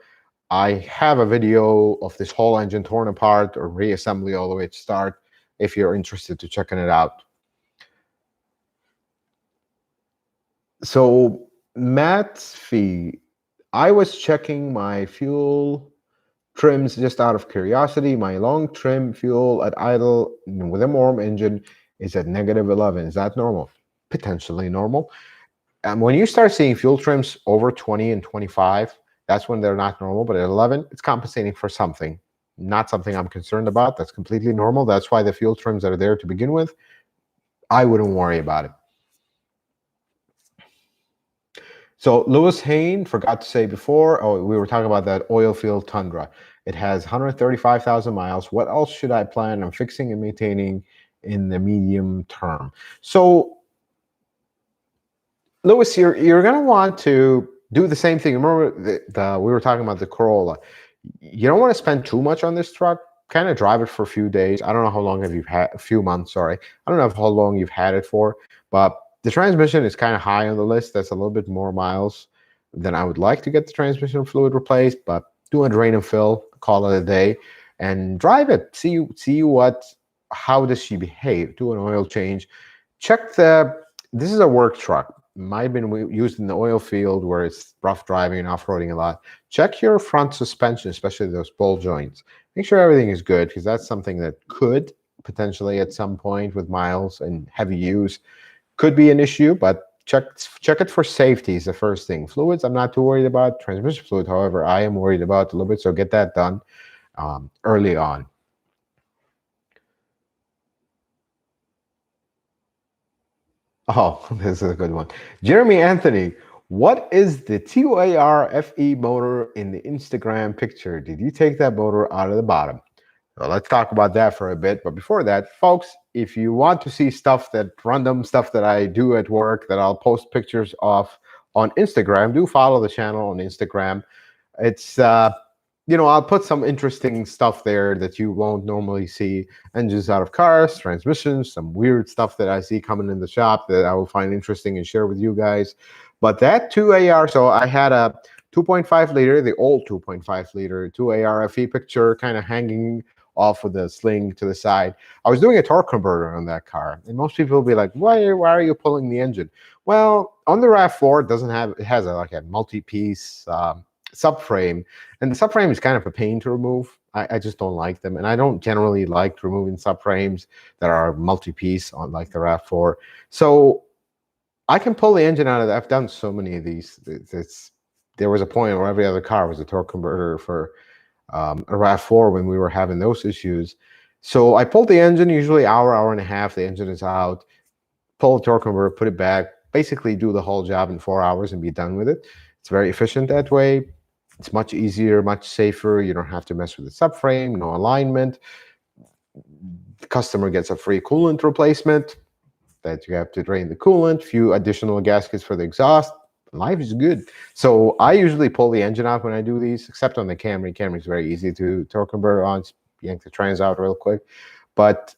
I have a video of this whole engine torn apart or reassembly all the way to start, if you're interested to checking it out. So Matt Fee, I was checking my fuel trims, just out of curiosity, my long trim fuel at idle with a warm engine is at -11. Is that normal? Potentially normal. When you start seeing fuel trims over 20 and 25, that's when they're not normal. But at 11, it's compensating for something. Not something I'm concerned about. That's completely normal. That's why the fuel trims are there to begin with. I wouldn't worry about it. So Lewis Hain forgot to say before, we were talking about that oil field Tundra. It has 135,000 miles. What else should I plan on fixing and maintaining in the medium term? So Lewis, you're going to want to do the same thing. Remember, we were talking about the Corolla. You don't want to spend too much on this truck. Kind of drive it for a few days. I don't know how long have you had, a few months, sorry. I don't know how long you've had it for, but the transmission is kind of high on the list. That's a little bit more miles than I would like to get the transmission fluid replaced, but do a drain and fill, call it a day, and drive it. See how does she behave? Do an oil change. Check this is a work truck. Might have been used in the oil field where it's rough driving and off-roading a lot. Check your front suspension, especially those ball joints. Make sure everything is good, because that's something that could potentially at some point with miles and heavy use could be an issue, but check it for safety is the first thing. Fluids, I'm not too worried about. Transmission fluid, however, I am worried about a little bit, so get that done early on. Oh, this is a good one. Jeremy Anthony, what is the TOAR FE motor in the Instagram picture? Did you take that motor out of the bottom? So let's talk about that for a bit. But before that, folks, if you want to see random stuff that I do at work that I'll post pictures of on Instagram, do follow the channel on Instagram. It's I'll put some interesting stuff there that you won't normally see. Engines out of cars, transmissions, some weird stuff that I see coming in the shop that I will find interesting and share with you guys. But that 2AR, so I had a 2.5 liter, the old 2.5 liter 2AR FE picture kind of hanging off with the sling to the side. I was doing a torque converter on that car, and most people will be like, why are you pulling the engine? Well, on the RAV4, it has a multi-piece subframe, and the subframe is kind of a pain to remove. I just don't like them, and I don't generally like removing subframes that are multi-piece on like the RAV4. So I can pull the engine out of that. I've done so many of these. There was a point where every other car was a torque converter for a RAV4 when we were having those issues. So I pulled the engine, usually hour and a half, the engine is out, pull the torque converter, put it back, basically do the whole job in 4 hours and be done with it. It's very efficient that way. It's much easier, much safer. You don't have to mess with the subframe, no alignment. The customer gets a free coolant replacement that you have to drain the coolant, few additional gaskets for the exhaust. Life is good. So I usually pull the engine out when I do these, except on the Camry. Camry's very easy to torque converter on. Just yank the trans out real quick. But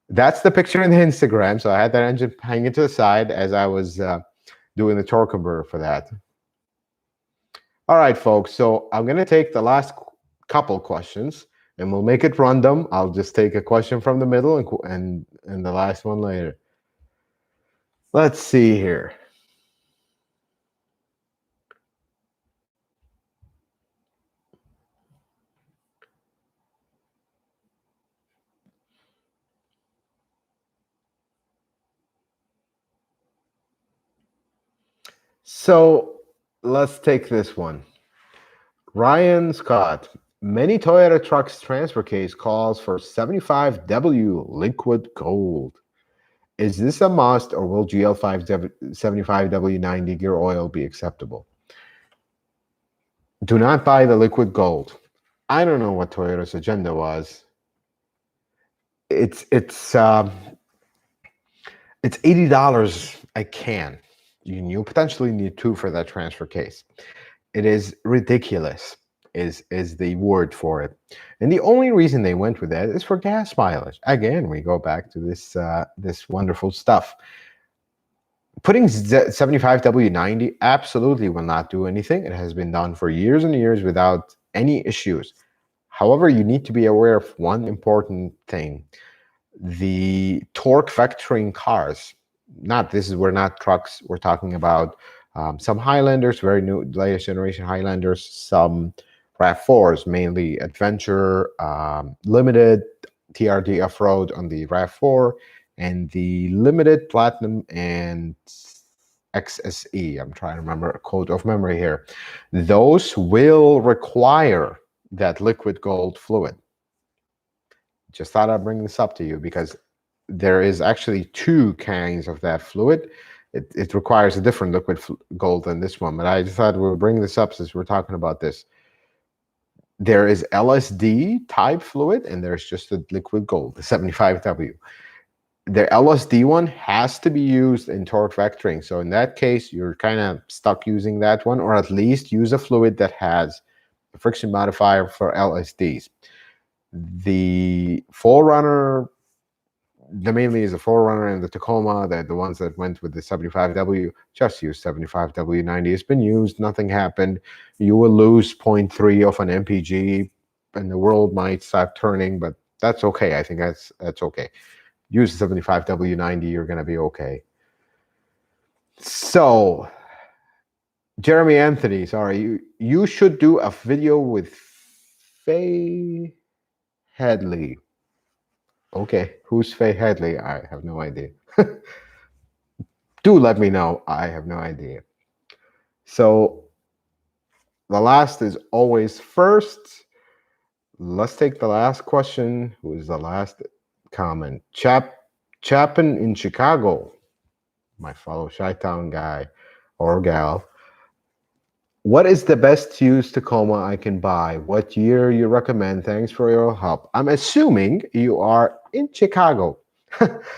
that's the picture in the Instagram. So I had that engine hanging to the side as I was doing the torque converter for that. All right, folks. So I'm going to take the last couple questions, and we'll make it random. I'll just take a question from the middle and the last one later. Let's see here. So let's take this one. Ryan Scott, many Toyota trucks transfer case calls for 75W liquid gold. Is this a must, or will GL5 75W90 gear oil be acceptable? Do not buy the liquid gold. I don't know what Toyota's agenda was. It's $80 a can. You potentially need 2 for that transfer case. It is ridiculous, is the word for it. And the only reason they went with that is for gas mileage. Again, we go back to this wonderful stuff. Putting 75W90 absolutely will not do anything. It has been done for years and years without any issues. However, you need to be aware of one important thing. The torque vectoring cars, we're not trucks, we're talking about some Highlanders, very new, latest generation Highlanders, some RAV4s, mainly adventure, limited TRD off-road on the RAV4, and the limited platinum and XSE. I'm trying to remember a quote of memory here. Those will require that liquid gold fluid. Just thought I'd bring this up to you because there is actually two kinds of that fluid. It requires a different liquid gold than this one, but I just thought we'll bring this up since we're talking about this. There is LSD type fluid, and there's just a liquid gold, the 75W. The LSD one has to be used in torque vectoring. So in that case, you're kind of stuck using that one, or at least use a fluid that has a friction modifier for LSDs. The Forerunner, the mainly is the Forerunner and the Tacoma, the ones that went with the 75W, just use 75W90. It's been used, nothing happened. You will lose 0.3 of an MPG, and the world might start turning, but that's okay. I think that's okay. Use the 75W90, you're going to be okay. So, Jeremy Anthony, sorry, you should do a video with Faye Headley. Okay, who's Faye Headley? I have no idea. Do let me know. I have no idea. So, the last is always first. Let's take the last question. Who is the last comment? Chapin in Chicago, my fellow Chi-Town guy or gal. What is the best used Tacoma I can buy? What year you recommend? Thanks for your help. I'm assuming you are in Chicago.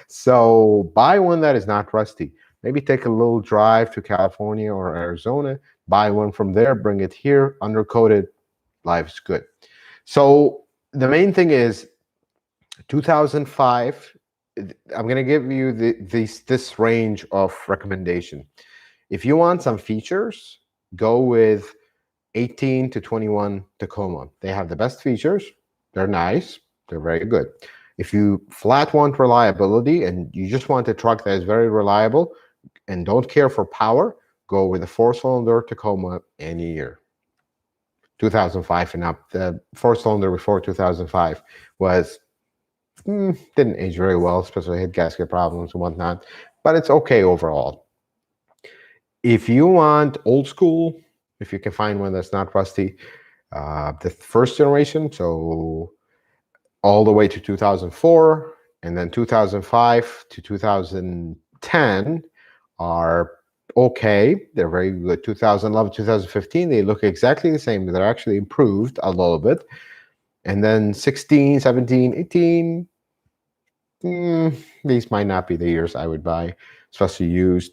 So buy one that is not rusty. Maybe take a little drive to California or Arizona, buy one from there, bring it here, undercoated, life's good. So the main thing is 2005, I'm going to give you this range of recommendation. If you want some features, go with 18 to 21 Tacoma. They have the best features. They're nice. They're very good. If you flat want reliability and you just want a truck that is very reliable and don't care for power, go with a 4-cylinder Tacoma any year. 2005 and up. The 4-cylinder before 2005 was didn't age very well, especially had gasket problems and whatnot, but it's okay overall. If you want old school, if you can find one that's not rusty, the first generation, so all the way to 2004, and then 2005 to 2010 are okay. They're very good. 2011, 2015, they look exactly the same. They're actually improved a little bit. And then 16, 17, 18, these might not be the years I would buy, especially used.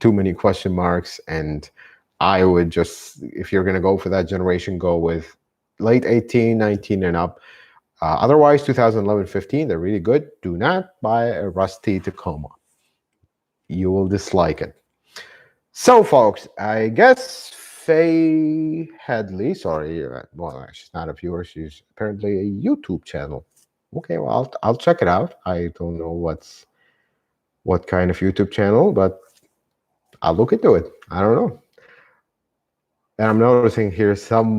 Too many question marks, and I would just, if you're going to go for that generation, go with late 18, 19 and up. Otherwise, 2011, 15, they're really good. Do not buy a rusty Tacoma. You will dislike it. So, folks, I guess Faye Headley, sorry, well, she's not a viewer. She's apparently a YouTube channel. Okay, well, I'll check it out. I don't know what kind of YouTube channel, but I'll look into it. I don't know. And I'm noticing here some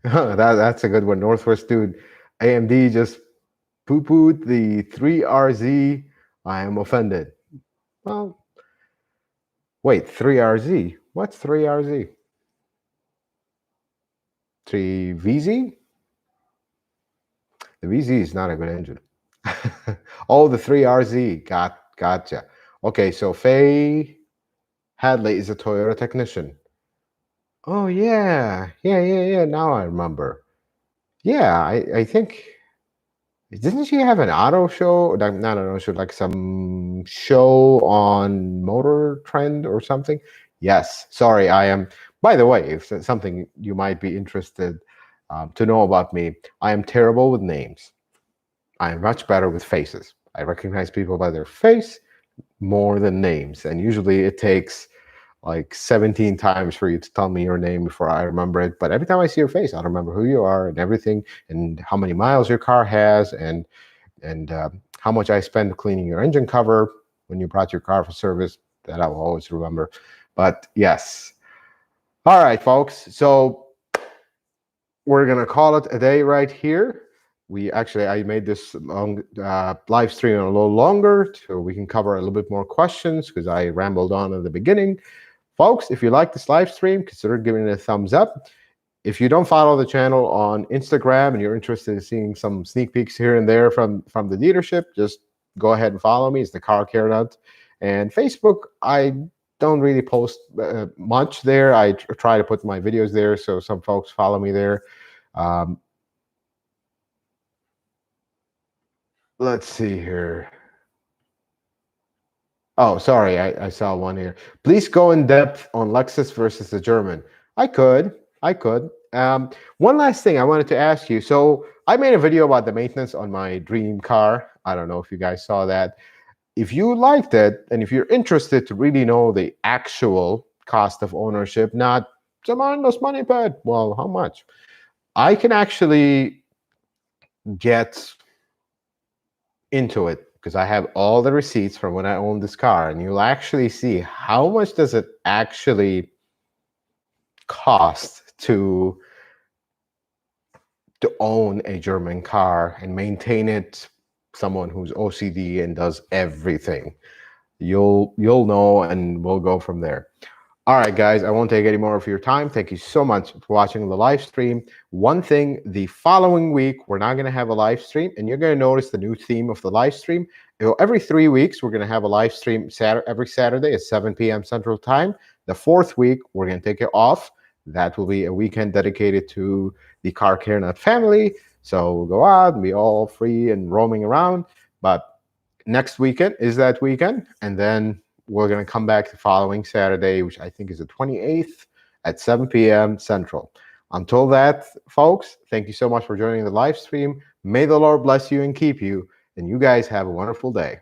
that's a good one. Northwest dude. AMD just poo-pooed the 3RZ. I am offended. Well, wait, 3RZ? What's 3RZ? 3VZ? The VZ is not a good engine. Oh, the 3RZ. Gotcha. Okay, so Faye Hadley is a Toyota technician. Oh, yeah. Now I remember. Yeah, I think, didn't she have an auto show? Not an auto show, like some show on Motor Trend or something? Yes. Sorry, I am. By the way, if it's something you might be interested to know about me, I am terrible with names. I am much better with faces. I recognize people by their face more than names. And usually it takes like 17 times for you to tell me your name before I remember it. But every time I see your face, I'll remember who you are and everything, and how many miles your car has, and how much I spent cleaning your engine cover when you brought your car for service. That I will always remember. But yes, All right, folks. So we're gonna call it a day right here. I made this long live stream a little longer so we can cover a little bit more questions because I rambled on at the beginning. Folks, if you like this live stream, consider giving it a thumbs up. If you don't follow the channel on Instagram and you're interested in seeing some sneak peeks here and there from the dealership, just go ahead and follow me. It's the Car Care Nut. And Facebook, I don't really post much there. I try to put my videos there, so some folks follow me there. Let's see here. Oh, sorry, I saw one here. Please go in depth on Lexus versus the German. I could. One last thing I wanted to ask you. So I made a video about the maintenance on my dream car. I don't know if you guys saw that. If you liked it, and if you're interested to really know the actual cost of ownership, not some mindless money pad, well, how much? I can actually get into it because I have all the receipts from when I owned this car, and you'll actually see how much does it actually cost to own a German car and maintain it. Someone who's OCD and does everything. You'll know, and we'll go from there. All right, guys, I won't take any more of your time. Thank you so much for watching the live stream. One thing, the following week, we're not going to have a live stream, and you're going to notice the new theme of the live stream. Every 3 weeks, we're going to have a live stream every Saturday at 7 p.m. Central Time. The fourth week, we're going to take it off. That will be a weekend dedicated to the Car Care Nut family. So we'll go out and be all free and roaming around. But next weekend is that weekend, and then we're going to come back the following Saturday, which I think is the 28th at 7 p.m. Central. Until that, folks, thank you so much for joining the live stream. May the Lord bless you and keep you, and you guys have a wonderful day.